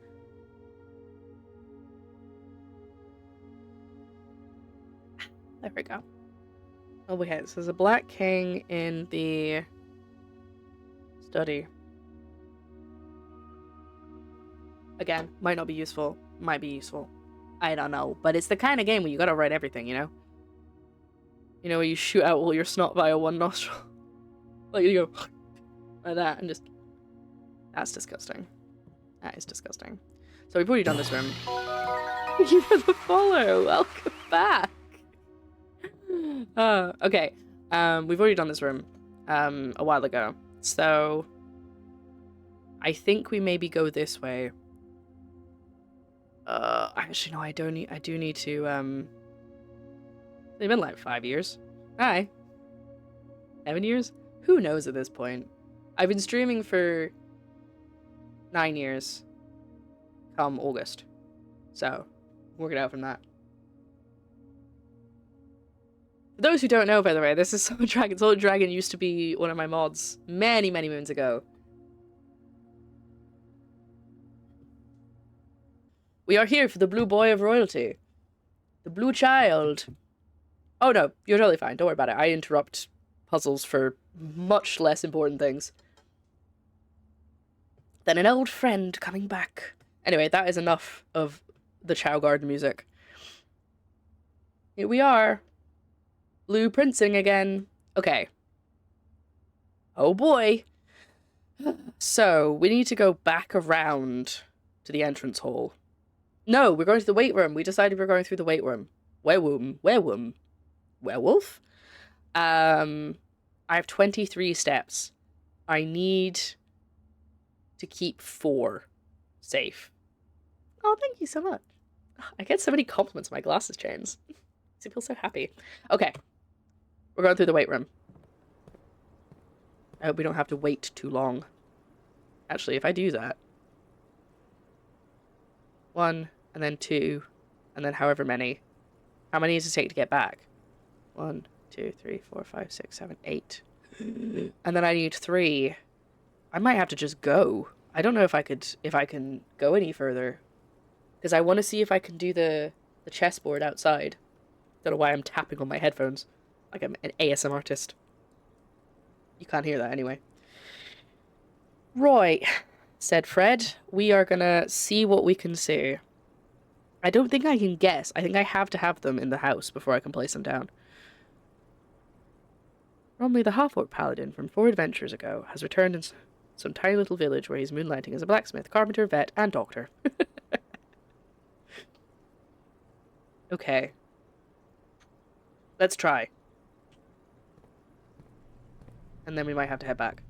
There we go. Oh, okay, so there's a black king in the study. Again, might not be useful. Might be useful. I don't know. But it's the kind of game where you gotta write everything, you know? You know, where you shoot out all your snot via one nostril. Like, you go... like that, and just... That's disgusting. That is disgusting. So we've already done this room. Thank you for the follow! Welcome back! Okay. We've already done this room, a while ago. So... I think we maybe go this way. Actually, no, I do need to, It's been like 5 years. Hi. 7 years? Who knows at this point? I've been streaming for 9 years. Come August. So, work it out from that. For those who don't know, by the way, this is Solid Dragon. Solid Dragon used to be one of my mods many, many moons ago. We are here for the blue boy of royalty. The blue child. Oh no, you're totally fine. Don't worry about it. I interrupt puzzles for much less important things than an old friend coming back. Anyway, that is enough of the Chow Garden music. Here we are. Blue Princing again. Okay. Oh boy. So, we need to go back around to the entrance hall. No, we're going to the weight room. We decided we're going through the weight room. Werewolf? I I have 23 steps. I need to keep 4 safe. Oh, thank you so much. I get so many compliments on my glasses chains. I feel so happy. Okay. We're going through the weight room. I hope we don't have to wait too long. Actually, if I do that. 1, and then 2, and then however many. How many does it take to get back? 1, 2, 3, 4, 5, 6, 7, 8. And then I need 3. I might have to just go. I don't know if I can go any further. Because I want to see if I can do the chessboard outside. Don't know why I'm tapping on my headphones. Like I'm an ASMR artist. You can't hear that anyway. Right, said Fred. We are gonna see what we can see. I don't think I can guess. I think I have to have them in the house before I can place them down. Romley the half-orc paladin from 4 adventures ago has returned in some tiny little village where he's moonlighting as a blacksmith, carpenter, vet, and doctor. Okay. Let's try. And then we might have to head back.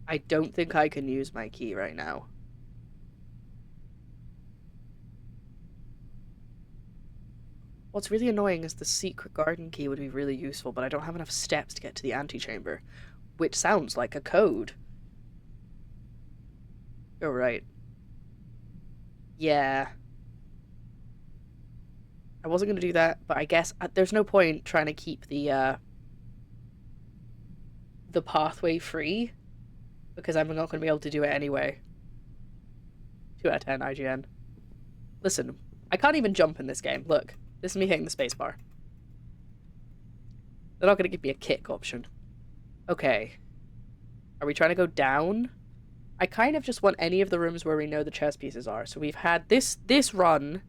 I don't think I can use my key right now. What's really annoying is the secret garden key would be really useful, but I don't have enough steps to get to the antechamber, which sounds like a code. You're right. Yeah. I wasn't going to do that, but I guess there's no point trying to keep the pathway free, because I'm not going to be able to do it anyway. 2 out of 10 IGN. Listen, I can't even jump in this game. Look, this is me hitting the spacebar. They're not going to give me a kick option. Okay. Are we trying to go down? I kind of just want any of the rooms where we know the chess pieces are. So we've had this run.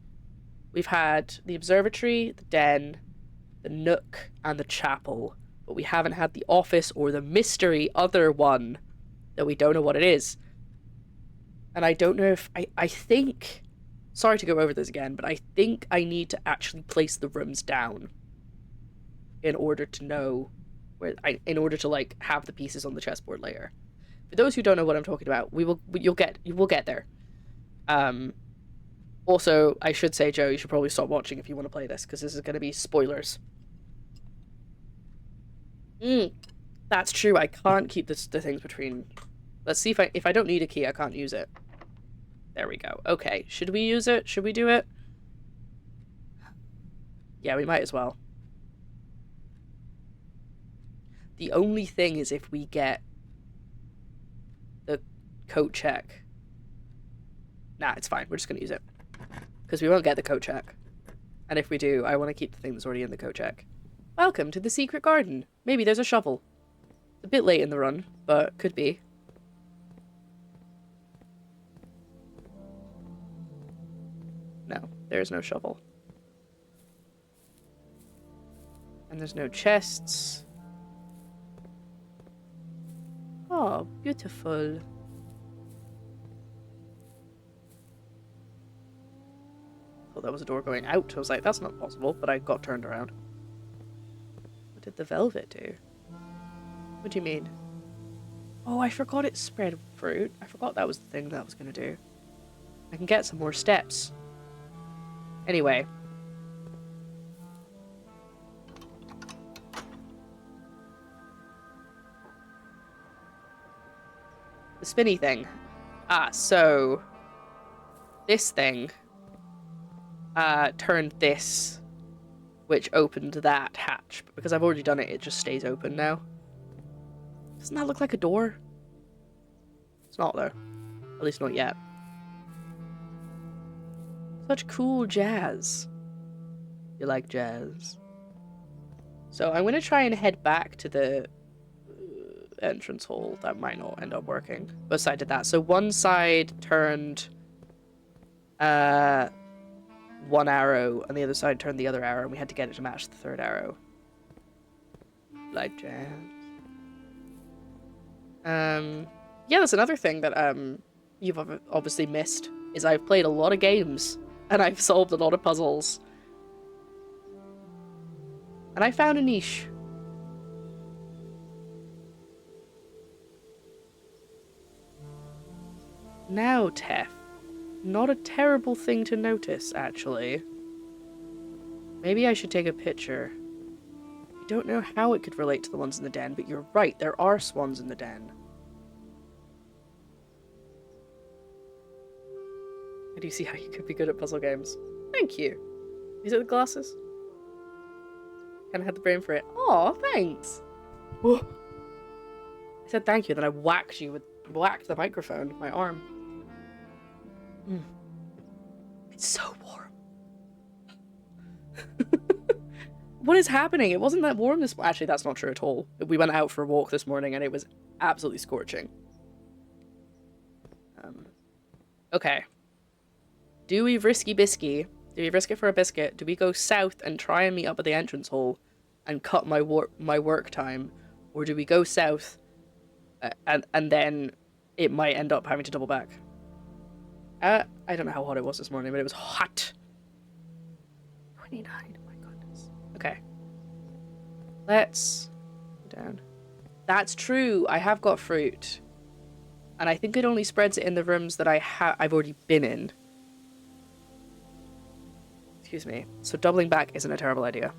We've had the observatory, the den, the nook, and the chapel. But we haven't had the office or the mystery other one that we don't know what it is. And I don't know if... I think... Sorry to go over this again, but I think I need to actually place the rooms down in order to know where... in order to, like, have the pieces on the chessboard later. For those who don't know what I'm talking about, we'll get there. Also, I should say, Joe, you should probably stop watching if you want to play this, because this is going to be spoilers. That's true. I can't keep the things between. Let's see if I don't need a key, I can't use it. There we go. Okay, should we use it? Should we do it? Yeah, we might as well. The only thing is if we get the coat check. Nah, it's fine. We're just going to use it. Because we won't get the coat check. And if we do, I want to keep the thing that's already in the coat check. Welcome to the secret garden. Maybe there's a shovel. It's a bit late in the run, but could be. No, there's no shovel. And there's no chests. Oh, beautiful. Thought that was a door going out. I was like, that's not possible, but I got turned around. What did the velvet do? What do you mean? Oh, I forgot it spread fruit. I forgot that was the thing that I was going to do. I can get some more steps. Anyway. The spinny thing. Ah, so... this thing... turned this, which opened that hatch. But because I've already done it, it just stays open now. Doesn't that look like a door? It's not, though. At least not yet. Such cool jazz. You like jazz? So I'm going to try and head back to the entrance hall. That might not end up working. Both sides did that. So one side turned... one arrow, and the other side turned the other arrow, and we had to get it to match the third arrow. Like jazz. Yeah, that's another thing that you've obviously missed, is I've played a lot of games, and I've solved a lot of puzzles. And I found a niche. Now, Tef. Not a terrible thing to notice, actually. Maybe I should take a picture. I don't know how it could relate to the ones in the den, but you're right, there are swans in the den. I do see how you could be good at puzzle games. Thank you. These are the glasses. Kind of had the brain for it. Aw, thanks. Whoa. I said thank you, then I whacked the microphone, my arm. It's so warm. What is happening? It wasn't that warm this... Actually, that's not true at all. We went out for a walk this morning and it was absolutely scorching. Okay. Do we risky bisky? Do we risk it for a biscuit? Do we go south and try and meet up at the entrance hall and cut my work time? Or do we go south and then it might end up having to double back? I don't know how hot it was this morning, but it was hot. 29, my goodness. Okay. Let's go down. That's true, I have got fruit. And I think it only spreads it in the rooms that I've already been in. Excuse me. So doubling back isn't a terrible idea.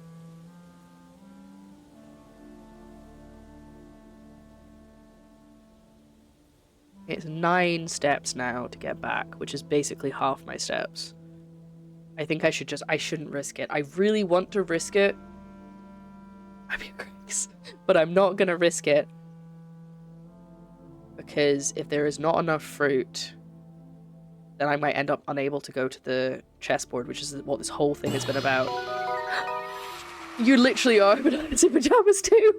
It's 9 steps now to get back, which is basically half my steps. I think I shouldn't risk it. I really want to risk it. I mean, but I'm not going to risk it. Because if there is not enough fruit, then I might end up unable to go to the chessboard, which is what this whole thing has been about. You literally are bananas in pajamas too!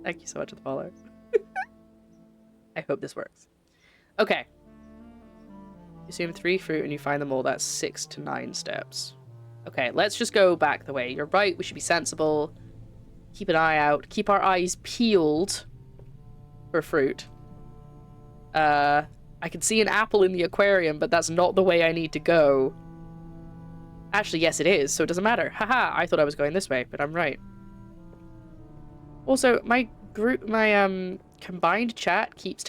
Thank you so much for the follow. I hope this works. Okay. You assume 3 fruit and you find them all. That's 6 to 9 steps. Okay, let's just go back the way. You're right, we should be sensible. Keep an eye out. Keep our eyes peeled for fruit. I can see an apple in the aquarium, but that's not the way I need to go. Actually, yes it is, so it doesn't matter. Haha, I thought I was going this way, but I'm right. Also, my combined chat keeps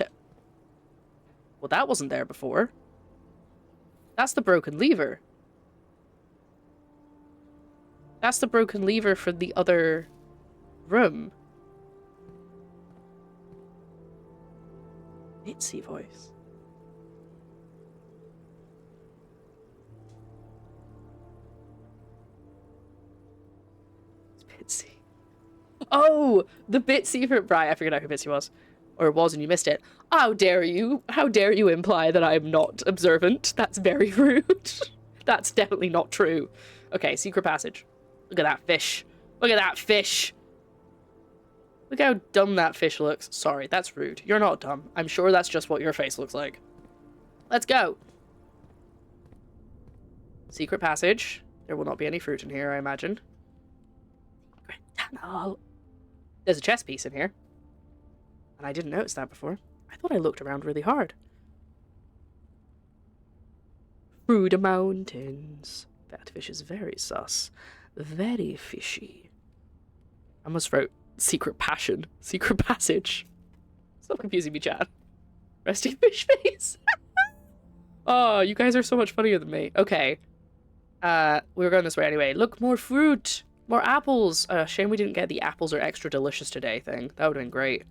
well, that wasn't there before. That's the broken lever. That's the broken lever for the other room. Itsy voice. It's Bitsy. Oh, the Bitsy for... Right, I figured out who Bitsy was. Or it was and you missed it. How dare you? How dare you imply that I'm not observant? That's very rude. That's definitely not true. Okay, secret passage. Look at that fish. Look at that fish. Look how dumb that fish looks. Sorry, that's rude. You're not dumb. I'm sure that's just what your face looks like. Let's go. Secret passage. There will not be any fruit in here, I imagine. Secret tunnel. There's a chess piece in here. And I didn't notice that before. I thought I looked around really hard. Through the mountains. That fish is very sus. Very fishy. I almost wrote secret passion. Secret passage. Stop confusing me, Chad. Resting fish face. Oh, you guys are so much funnier than me. Okay. We were going this way anyway. Look, more fruit. More apples. Shame we didn't get the apples are extra delicious today thing. That would have been great.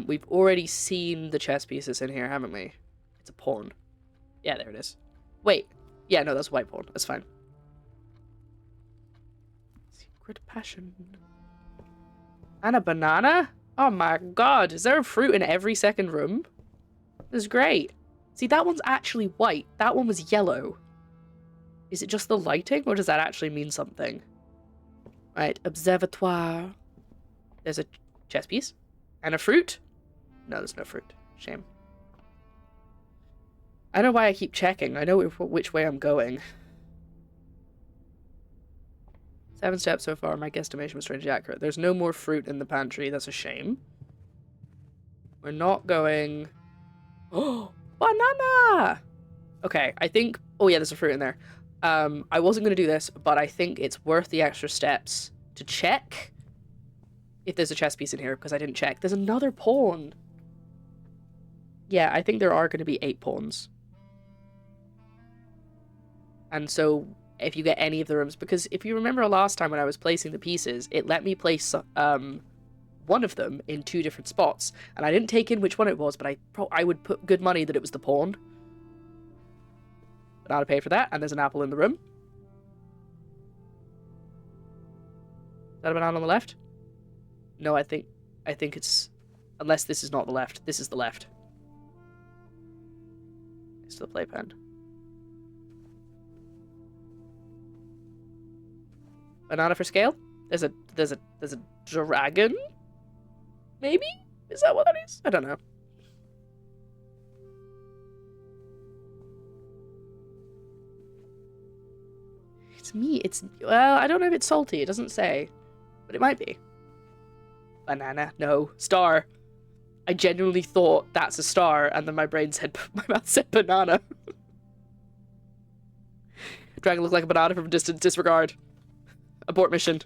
We've already seen the chess pieces in here, haven't we? It's a pawn. Yeah, there it is. Wait. Yeah, no, that's a white pawn. That's fine. Secret passion. And a banana? Oh my god. Is there a fruit in every second room? This is great. See, that one's actually white. That one was yellow. Is it just the lighting, or does that actually mean something? Right, observatoire. There's a chess piece. And a fruit? No, there's no fruit. Shame. I don't know why I keep checking. I know which way I'm going. 7 steps so far. My guesstimation was strangely accurate. There's no more fruit in the pantry. That's a shame. We're not going... Oh! Banana! Okay, I think... Oh yeah, there's a fruit in there. I wasn't going to do this, but I think it's worth the extra steps to check if there's a chess piece in here, because I didn't check. There's another pawn. Yeah, I think there are going to be 8 pawns. And so if you get any of the rooms, because if you remember last time when I was placing the pieces, it let me place one of them in 2 different spots, and I didn't take in which one it was, but I would put good money that it was the pawn. But I would pay for that, and there's an apple in the room. Is that a banana on the left? No, I think it's, unless this is not the left. This is the left. It's the playpen. Banana for scale? There's a dragon? Maybe? Is that what that is? I don't know. It's me. Well, I don't know if it's salty. It doesn't say. But it might be. Banana. No. Star. I genuinely thought that's a star, and then my mouth said banana. Dragon looked like a banana from a distant disregard. Abort mission.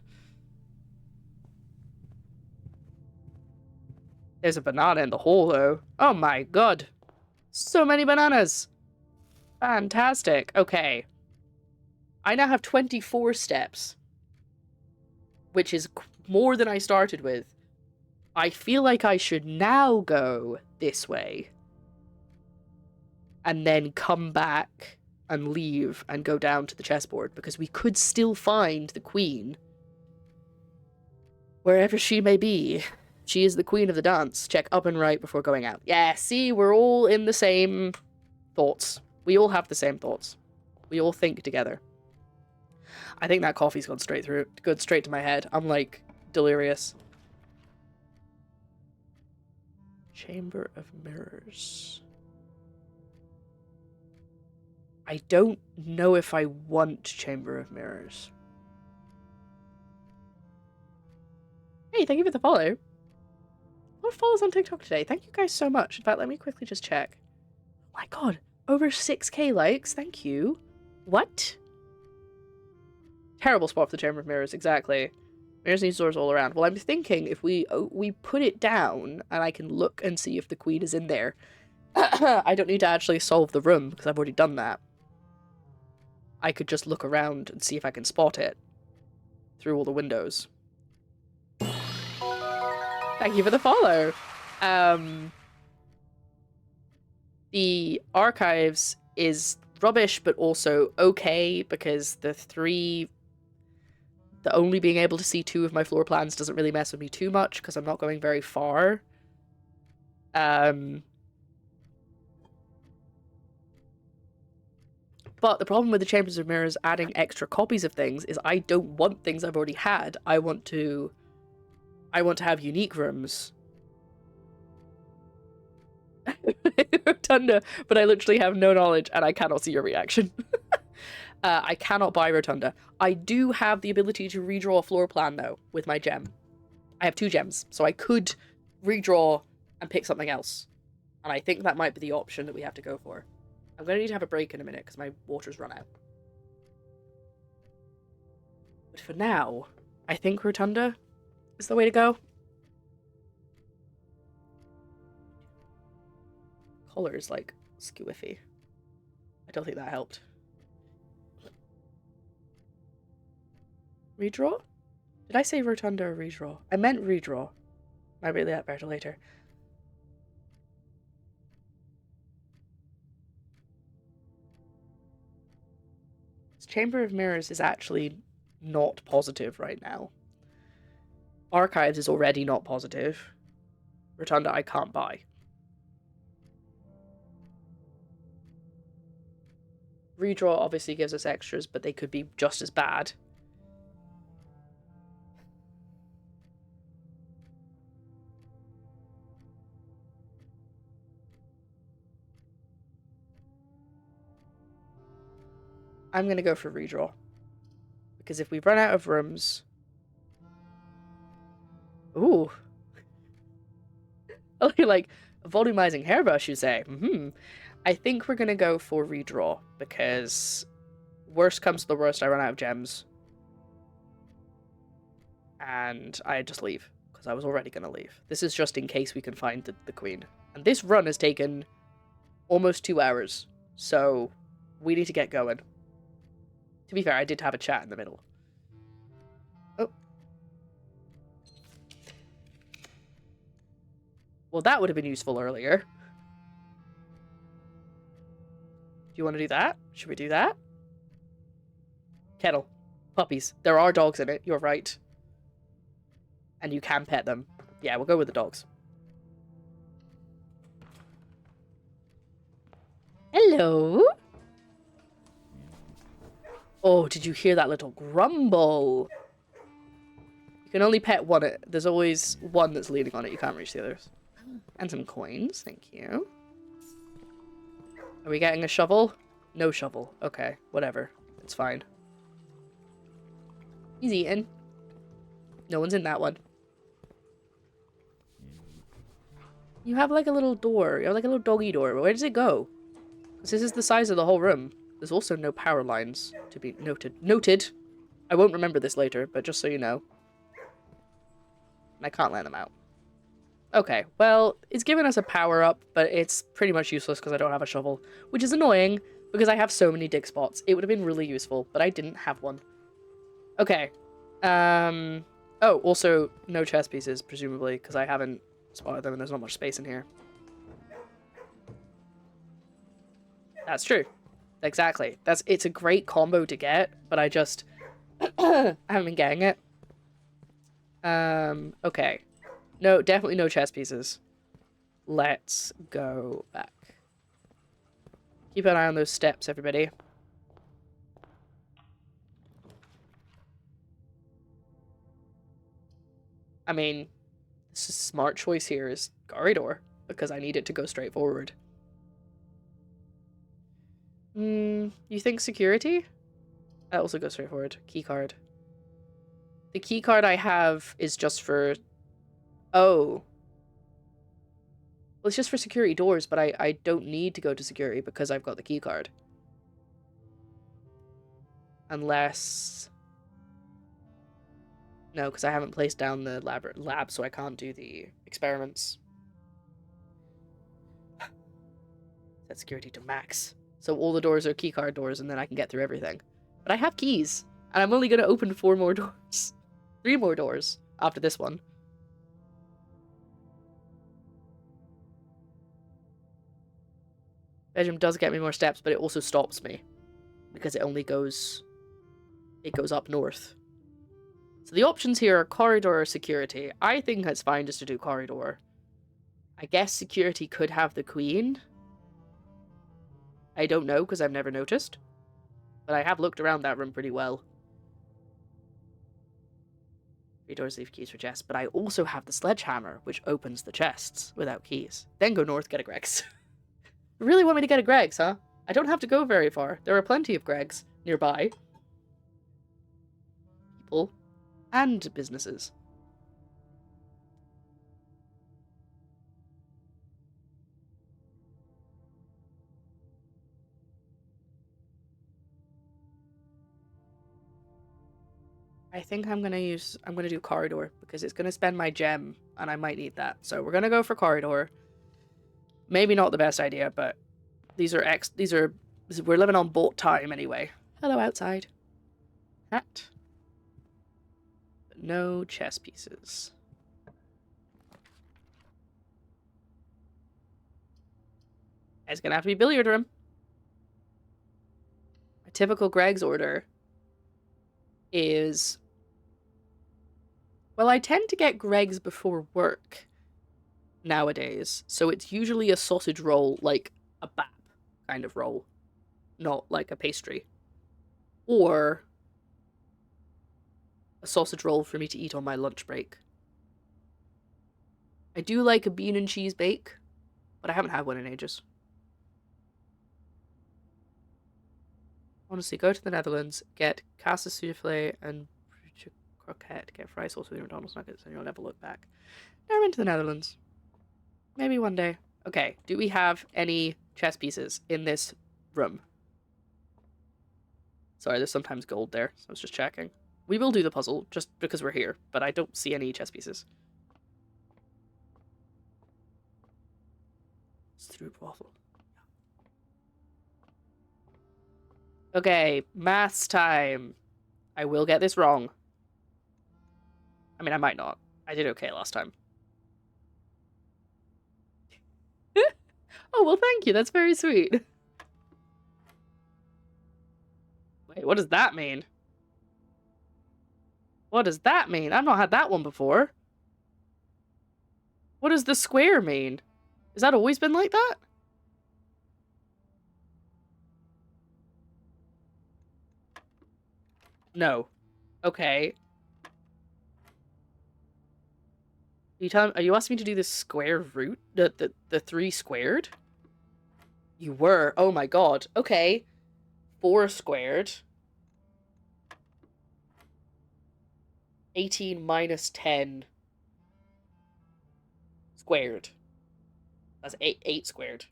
There's a banana in the hole, though. Oh my god. So many bananas. Fantastic. Okay. I now have 24 steps, which is more than I started with. I feel like I should now go this way and then come back and leave and go down to the chessboard, because we could still find the queen wherever she may be. She is the queen of the dance. Check up and right before going out. Yeah, see, we're all in the same thoughts. We all have the same thoughts. We all think together. I think that coffee's gone straight to my head. I'm like delirious. Chamber of Mirrors. I don't know if I want Chamber of Mirrors. Hey, thank you for the follow. What follows on TikTok today? Thank you guys so much. In fact, let me quickly just check. Oh my god, over 6k likes. Thank you. What? Terrible spot for the Chamber of Mirrors, exactly. Mirrors need doors all around. Well, I'm thinking if we put it down and I can look and see if the queen is in there. I don't need to actually solve the room because I've already done that. I could just look around and see if I can spot it through all the windows. Thank you for the follow. The archives is rubbish, but also okay, because the only being able to see 2 of my floor plans doesn't really mess with me too much, because I'm not going very far. But the problem with the Chambers of Mirrors adding extra copies of things is I don't want things I've already had. I want to have unique rooms. Rotunda, but I literally have no knowledge and I cannot see your reaction. I cannot buy Rotunda. I do have the ability to redraw a floor plan, though, with my gem. I have 2 gems, so I could redraw and pick something else. And I think that might be the option that we have to go for. I'm going to need to have a break in a minute because my water's run out. But for now, I think Rotunda is the way to go. Color is like squiffy. I don't think that helped. Redraw? Did I say Rotunda or redraw? I meant redraw. Might read that better later. This Chamber of Mirrors is actually not positive right now. Archives is already not positive. Rotunda I can't buy. Redraw obviously gives us extras, but they could be just as bad. I'm gonna go for redraw. Because if we run out of rooms... Ooh. Oh, you're like, a volumizing hairbrush, you say? I think we're gonna go for redraw, because Worst comes to the worst, I run out of gems. And I just leave, because I was already going to leave. This is just in case we can find the queen. And this run has taken almost 2 hours, so we need to get going. To be fair, I did have a chat in the middle. Oh. Well, that would have been useful earlier. Do you want to do that? Should we do that? Kettle. Puppies. There are dogs in it, you're right. And you can pet them. Yeah, we'll go with the dogs. Hello? Oh, did you hear that little grumble? You can only pet one. There's always one that's leaning on it. You can't reach the others. And some coins. Thank you. Are we getting a shovel? No shovel. Okay, whatever. It's fine. He's eating. No one's in that one. You have like a little door. You have like a little doggy door. But where does it go? Because this is the size of the whole room. There's also no power lines to be noted. Noted! I won't remember this later, but just so you know. And I can't let them out. Okay, well, it's given us a power-up, but it's pretty much useless because I don't have a shovel. Which is annoying, because I have so many dig spots. It would have been really useful, but I didn't have one. Okay. Oh, also, no chest pieces, presumably, because I haven't spotted them and there's not much space in here. That's true. Exactly. It's a great combo to get, but I just I haven't been getting it. Okay. No, definitely no chess pieces. Let's go back. Keep an eye on those steps, everybody. I mean, this is a smart choice here is corridor, because I need it to go straight forward. You think security? That also goes straight forward. Keycard. The keycard I have is just for... Oh. Well, it's just for security doors, but I don't need to go to security because I've got the keycard. Unless... No, because I haven't placed down the lab, so I can't do the experiments. Set security to max. So all the doors are keycard doors, and then I can get through everything. But I have keys, and I'm only going to open 4 more doors. 3 more doors after this one. Bedroom does get me more steps, but it also stops me. Because it only goes... It goes up north. So the options here are corridor or security. I think it's fine just to do corridor. I guess security could have the queen. I don't know, because I've never noticed. But I have looked around that room pretty well. 3 doors leave keys for chests, but I also have the sledgehammer, which opens the chests without keys. Then go north, get a Greg's. You really want me to get a Greg's, huh? I don't have to go very far. There are plenty of Greg's nearby. People and businesses. I think I'm gonna do corridor because it's gonna spend my gem and I might need that. So we're gonna go for corridor. Maybe not the best idea, but we're living on boat time anyway. Hello outside. Hat. But no chess pieces. It's gonna have to be billiard room. A typical Greg's order is... Well, I tend to get Greg's before work nowadays, so it's usually a sausage roll, like a bap kind of roll, not like a pastry. Or a sausage roll for me to eat on my lunch break. I do like a bean and cheese bake, but I haven't had one in ages. Honestly, go to the Netherlands, get Casa Soufflé and Croquette, get fries sauce with your McDonald's nuggets, and you'll never look back. Never been to the Netherlands. Maybe one day. Okay, do we have any chess pieces in this room? Sorry, there's sometimes gold there, so I was just checking. We will do the puzzle, just because we're here, but I don't see any chess pieces. It's through waffle. Okay, maths time. I will get this wrong. I mean, I might not. I did okay last time. Oh, well, thank you. That's very sweet. Wait, what does that mean? What does that mean? I've not had that one before. What does the square mean? Has that always been like that? No. Okay. Are you asking me to do the square root? The 3 squared? You were. Oh my god. Okay. 4 squared. 18 minus 10 squared. That's 8 squared.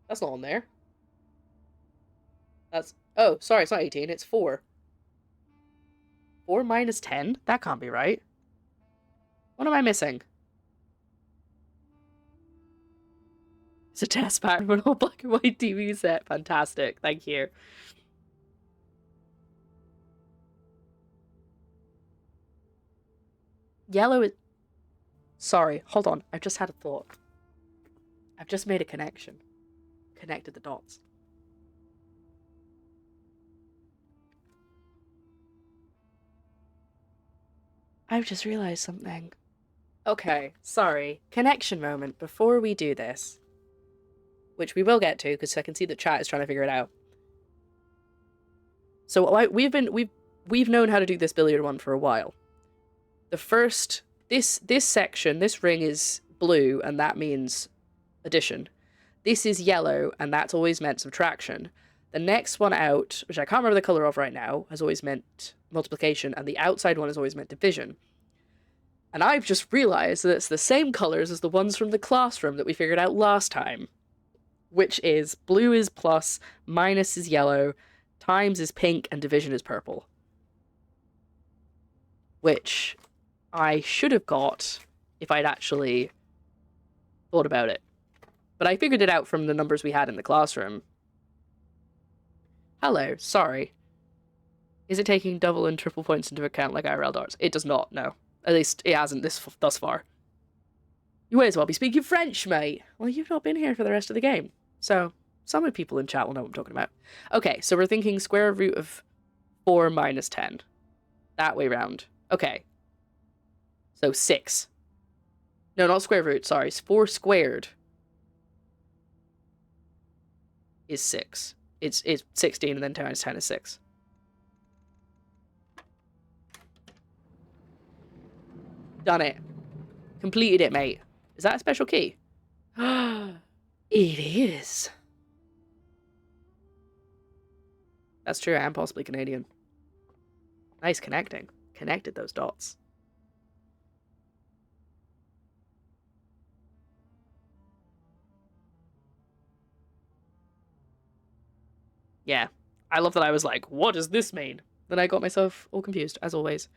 That's not on there. That's... Oh, sorry, it's not 18, it's 4. 4 minus 10? That can't be right. What am I missing? It's a test pattern for an old black and white TV set. Fantastic. Thank you. Yellow is... Sorry, hold on. I've just had a thought. I've just made a connection. Connected the dots. I've just realized something. Okay, sorry. Connection moment before we do this. Which we will get to, because I can see the chat is trying to figure it out. So we've known how to do this billiard one for a while. The first... This section, this ring is blue, and that means addition. This is yellow, and that's always meant subtraction. The next one out, which I can't remember the colour of right now, has always meant multiplication, and the outside one has always meant division. And I've just realised that it's the same colours as the ones from the classroom that we figured out last time. Which is, blue is plus, minus is yellow, times is pink, and division is purple. Which I should have got if I'd actually thought about it. But I figured it out from the numbers we had in the classroom. Hello, sorry. Is it taking double and triple points into account like IRL darts? It does not, no. At least it hasn't thus far. You may as well be speaking French, mate. Well, you've not been here for the rest of the game. So, some of the people in chat will know what I'm talking about. Okay, so we're thinking square root of 4 minus 10. That way round. Okay. So 6. No, not square root, sorry. 4 squared is 6. It's 16, and then 10 minus 10 is 6. Done it. Completed it, mate. Is that a special key? It is. That's true, I am possibly Canadian. Nice connecting. Connected those dots. Yeah. I love that I was like, what does this mean? Then I got myself all confused, as always.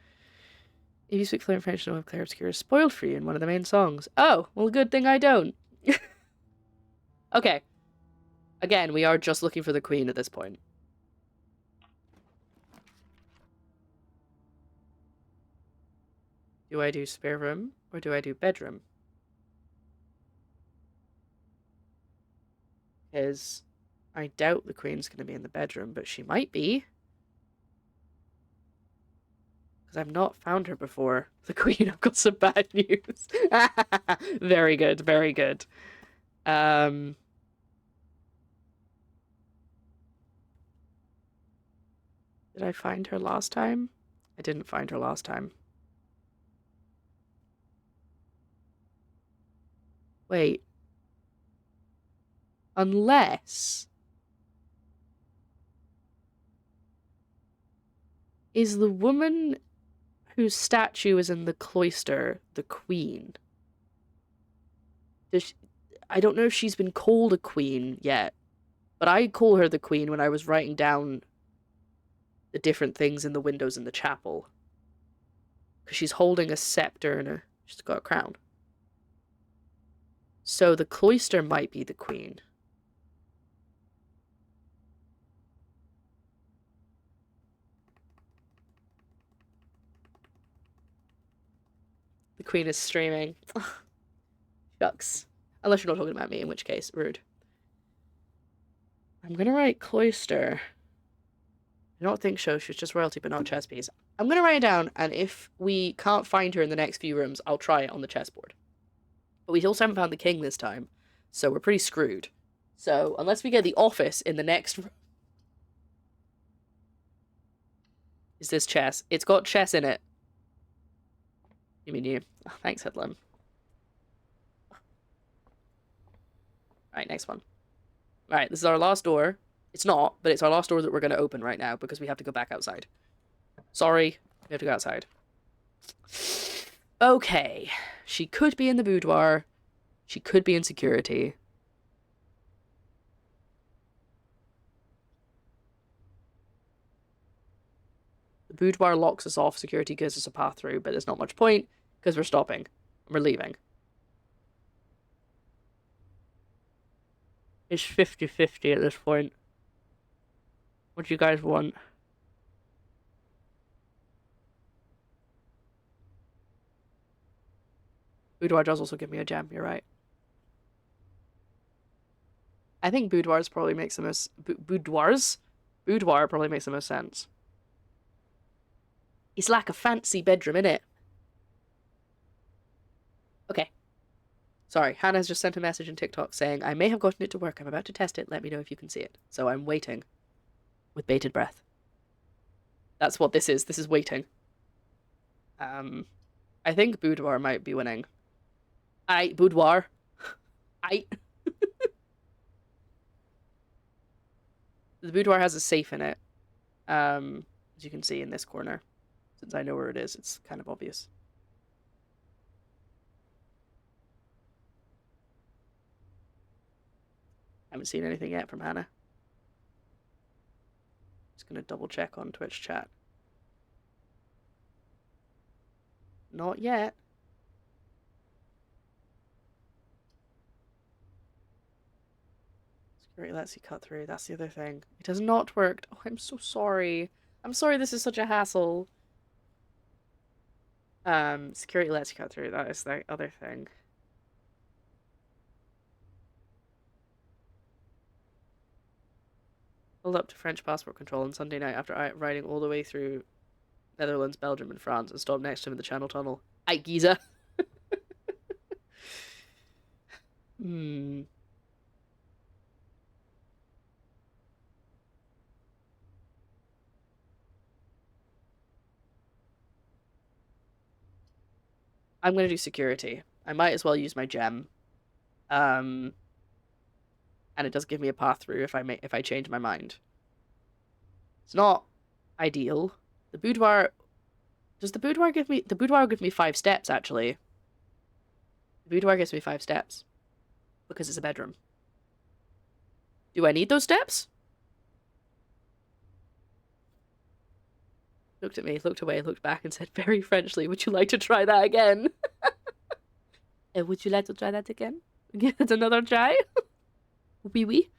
If you speak fluent French, know Claire Obscure is spoiled for you in one of the main songs. Oh, well, good thing I don't. Okay. Again, we are just looking for the queen at this point. Do I do spare room, or do I do bedroom? Because I doubt the queen's going to be in the bedroom, but she might be. Because I've not found her before. The queen, I've got some bad news. Very good, very good. Did I find her last time? I didn't find her last time. Wait. Unless... Is the woman whose statue is in the cloister the queen? I don't know if she's been called a queen yet. But I call her the queen when I was writing down the different things in the windows in the chapel. Because she's holding a scepter and she's got a crown. So the cloister might be the queen. The queen is streaming. Shucks. Unless you're not talking about me, in which case, rude. I'm gonna write cloister. I don't think so. She's just royalty, but not chess piece. I'm gonna write it down, and if we can't find her in the next few rooms, I'll try it on the chessboard. But we also haven't found the king this time, so we're pretty screwed. So, unless we get the office in the next room... Is this chess? It's got chess in it. You mean you? Oh, thanks, Headlam. Alright, next one. Alright, this is our last door. It's not, but it's our last door that we're going to open right now because we have to go back outside. Sorry, we have to go outside. Okay. She could be in the boudoir. She could be in security. The boudoir locks us off. Security gives us a path through, but there's not much point because we're stopping. And we're leaving. It's 50-50 at this point. What do you guys want? Boudoir does also give me a gem, you're right. I think boudoirs probably makes the most... Boudoir probably makes the most sense. It's like a fancy bedroom, innit? Okay. Sorry, Hannah's just sent a message in TikTok saying, I may have gotten it to work. I'm about to test it. Let me know if you can see it. So I'm waiting. With bated breath. That's what this is. This is waiting. I think boudoir might be winning. Boudoir. The boudoir has a safe in it. As you can see in this corner. Since I know where it is, it's kind of obvious. Haven't seen anything yet from Hannah. Just gonna double check on Twitch chat. Not yet. Security lets you cut through. That's the other thing. It has not worked. Oh, I'm so sorry. I'm sorry this is such a hassle. Security lets you cut through. That is the other thing. Pulled up to French passport control on Sunday night after riding all the way through Netherlands, Belgium, and France and stopped next to him in the Channel Tunnel. Ike Giza. I'm gonna do security. I might as well use my gem. And it does give me a path through if I change my mind. It's not ideal. The boudoir... Does the boudoir give me... The boudoir will give me 5 steps, actually. The boudoir gives me 5 steps. Because it's a bedroom. Do I need those steps? Looked at me, looked away, looked back and said very Frenchly, would you like to try that again? Would you like to try that again? Give it another try? Oui, oui.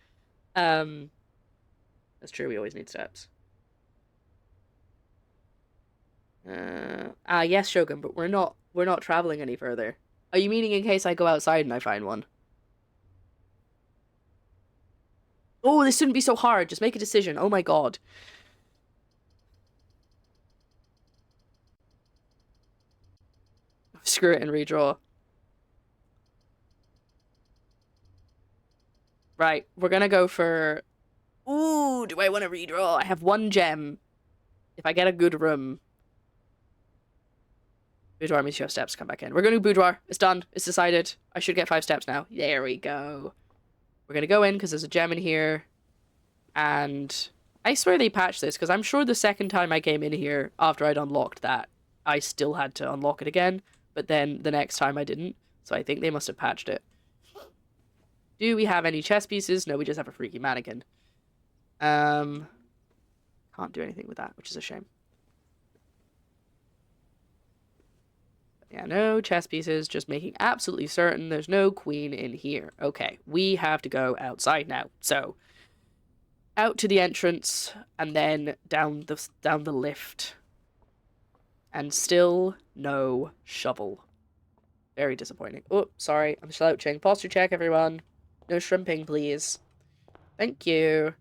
That's true, we always need steps. Yes, Shogun, but we're not traveling any further. Are you meaning in case I go outside and I find one? Oh, this shouldn't be so hard. Just make a decision. Oh my god. Screw it and redraw. Right, we're gonna go for... Ooh, do I want to redraw? I have 1 gem. If I get a good room. Boudoir means you have steps to come back in. We're going to boudoir. It's done. It's decided. I should get 5 steps now. There we go. We're going to go in because there's a gem in here. And I swear they patched this because I'm sure the second time I came in here after I'd unlocked that, I still had to unlock it again. But then the next time I didn't. So I think they must have patched it. Do we have any chess pieces? No, we just have a freaky mannequin. Can't do anything with that, which is a shame. Yeah, no chess pieces, just making absolutely certain there's no queen in here. Okay, we have to go outside now. So, out to the entrance, and then down the lift. And still no shovel. Very disappointing. Oh, sorry, I'm slouching. Posture check, everyone. No shrimping, please. Thank you.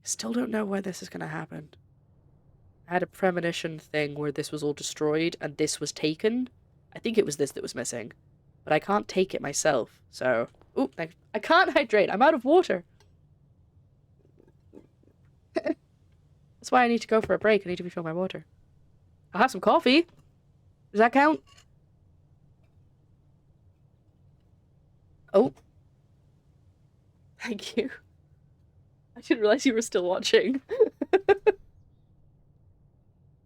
Still don't know when this is going to happen. I had a premonition thing where this was all destroyed and this was taken. I think it was this that was missing. But I can't take it myself, so... Oop, I can't hydrate. I'm out of water. That's why I need to go for a break. I need to refill my water. I'll have some coffee. Does that count? Oh. Thank you. I didn't realize you were still watching.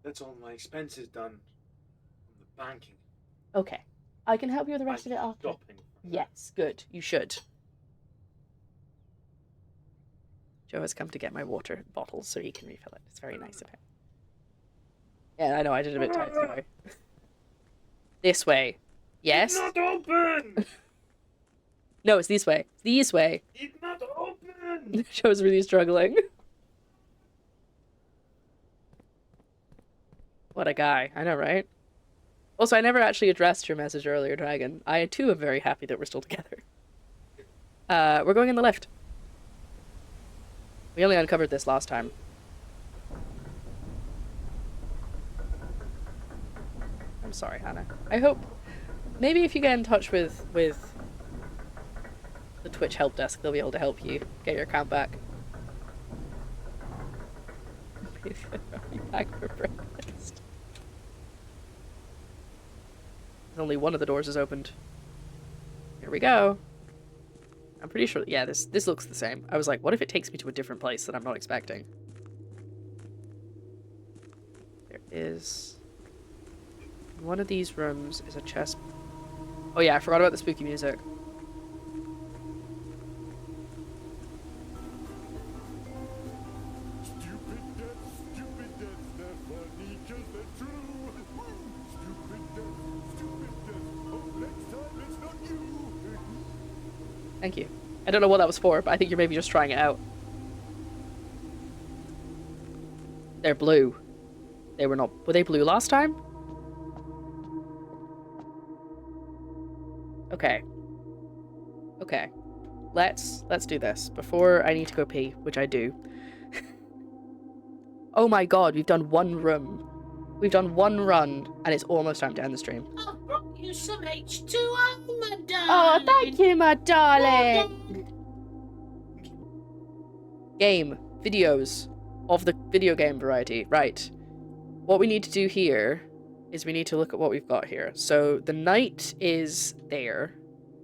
That's all my expenses done on the banking. Okay. I can help you with the rest of it after. Yes, good. You should. Joe has come to get my water bottle so he can refill it. It's very nice of him. Yeah, I know, I did a bit tight, sorry. This way. Yes? It's not open! No, it's this way. It's this way. It's not open! Joe's really struggling. What a guy. I know, right? Also, I never actually addressed your message earlier, Dragon. I, too, am very happy that we're still together. We're going in the lift. We only uncovered this last time. I'm sorry, Hannah. I hope... Maybe if you get in touch with the Twitch help desk, they'll be able to help you get your account back. Please be back for breakfast. Only one of the doors is opened. Here we go. I'm pretty sure, yeah, this looks the same. I was like, what if it takes me to a different place that I'm not expecting? There is... In one of these rooms is a chest... Oh yeah, I forgot about the spooky music. Thank you. I don't know what that was for, but I think you're maybe just trying it out. They're blue. They were not... Were they blue last time? Okay. Okay. Let's do this. Before I need to go pee, which I do. Oh my god, we've done one room. We've done one run, and it's almost time to end the stream. I've brought you some H2O, my darling. Oh, thank you, my darling. Game. Videos of the video game variety. Right. What we need to do here is we need to look at what we've got here. So the knight is there.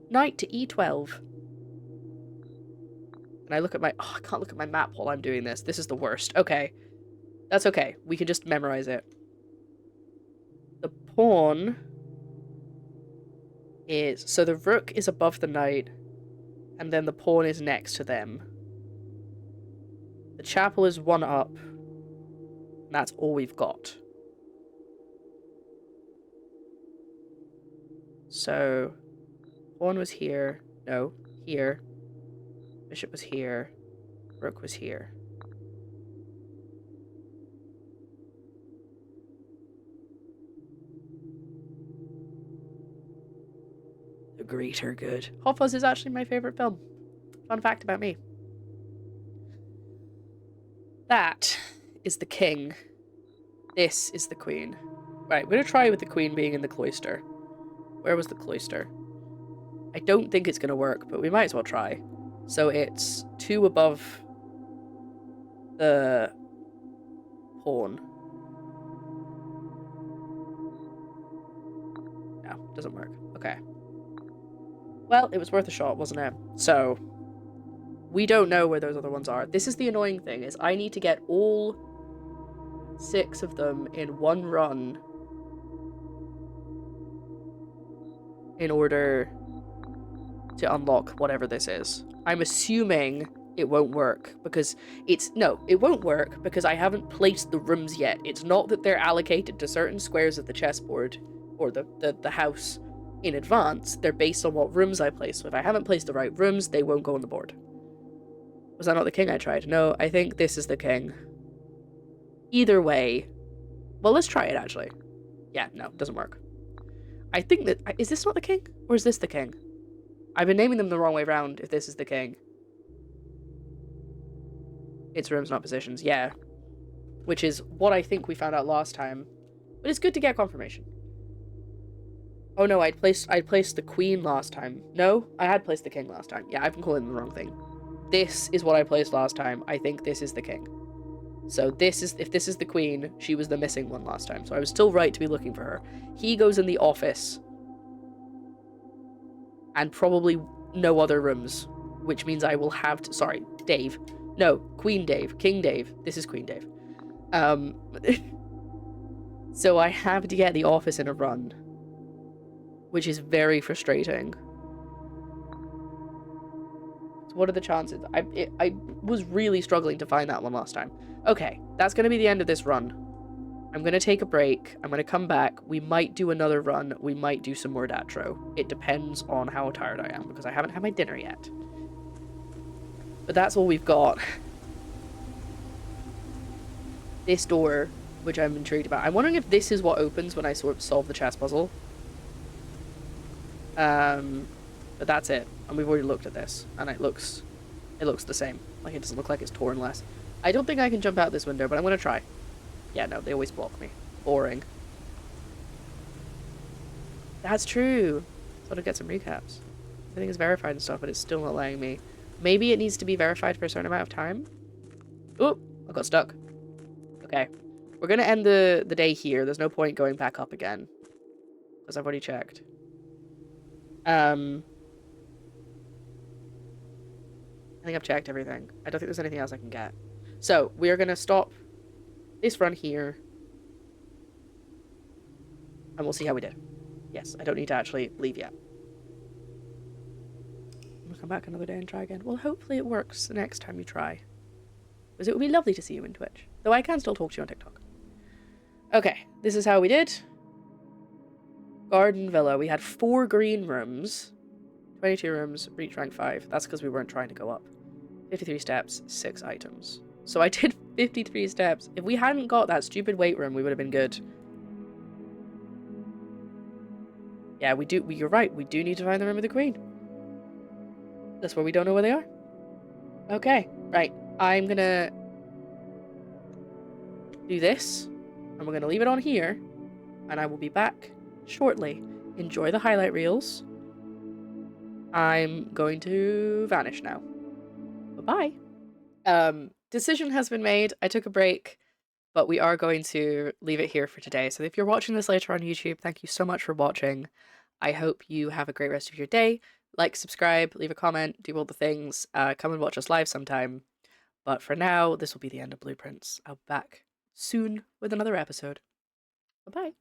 Knight to E12. And I look at my... Oh, I can't look at my map while I'm doing this. This is the worst. Okay. That's okay. We can just memorize it. The pawn is... So the rook is above the knight, and then the pawn is next to them. The chapel is one up, and that's all we've got. So, pawn was here. No, here. Bishop was here. Rook was here. The Greater Good. Hot Fuzz is actually my favorite film. Fun fact about me. That is the king. This is the queen. Right, we're gonna try with the queen being in the cloister. Where was the cloister? I don't think it's gonna work, but we might as well try. So it's 2 above the pawn. No, doesn't work. Okay. Well, it was worth a shot, wasn't it? So, we don't know where those other ones are. This is the annoying thing, is I need to get all 6 of them in one run in order to unlock whatever this is. I'm assuming it won't work because it won't work because I haven't placed the rooms yet. It's not that they're allocated to certain squares of the chessboard or the house in advance. They're based on what rooms I place. So if I haven't placed the right rooms, they won't go on the board. Was that not the king I tried? No, I think this is the king. Either way. Well, let's try it, actually. Yeah, no, it doesn't work. I think that... Is this not the king? Or is this the king? I've been naming them the wrong way around if this is the king. It's rooms, not positions. Yeah. Which is what I think we found out last time. But it's good to get confirmation. Oh no, I'd placed the queen last time. No, I had placed the king last time. Yeah, I've been calling them the wrong thing. This is what I placed last time. I think this is the king. So if this is the queen, she was the missing one last time. So I was still right to be looking for her. He goes in the office. And probably no other rooms. Which means I will have to... Sorry, Dave. No, Queen Dave. King Dave. This is Queen Dave. So I have to get the office in a run. Which is very frustrating. So what are the chances? I was really struggling to find that one last time. Okay, that's going to be the end of this run. I'm going to take a break. I'm going to come back. We might do another run. We might do some more Datro. It depends on how tired I am, because I haven't had my dinner yet. But that's all we've got. This door, which I'm intrigued about. I'm wondering if this is what opens when I sort of solve the chess puzzle. But that's it. And we've already looked at this. And it looks the same. Like, it doesn't look like it's torn less. I don't think I can jump out this window, but I'm going to try. Yeah, no, they always block me. Boring. That's true. So to get some recaps. Everything is verified and stuff, but it's still not letting me. Maybe it needs to be verified for a certain amount of time? Oh, I got stuck. Okay. We're going to end the day here. There's no point going back up again. Because I've already checked. I think I've checked everything. I don't think there's anything else I can get. So, we are going to stop this run here. And we'll see how we did. Yes, I don't need to actually leave yet. I'm going to come back another day and try again. Well, hopefully it works the next time you try. Because it would be lovely to see you in Twitch. Though I can still talk to you on TikTok. Okay, this is how we did. Garden Villa. We had 4 green rooms. 22 rooms, reach rank 5. That's because we weren't trying to go up. 53 steps, 6 items. So I did 53 steps. If we hadn't got that stupid weight room, we would have been good. Yeah, we do. You're right. We do need to find the room with the queen. That's where we don't know where they are. Okay, right. I'm gonna do this. And we're gonna leave it on here. And I will be back shortly. Enjoy the highlight reels. I'm going to vanish now. Bye-bye. Decision has been made. I took a break, but we are going to leave it here for today. So if you're watching this later on YouTube, thank you so much for watching. I hope you have a great rest of your day. Like, subscribe, leave a comment, do all the things. Come and watch us live sometime. But for now, this will be the end of Blueprints. I'll be back soon with another episode. Bye-bye.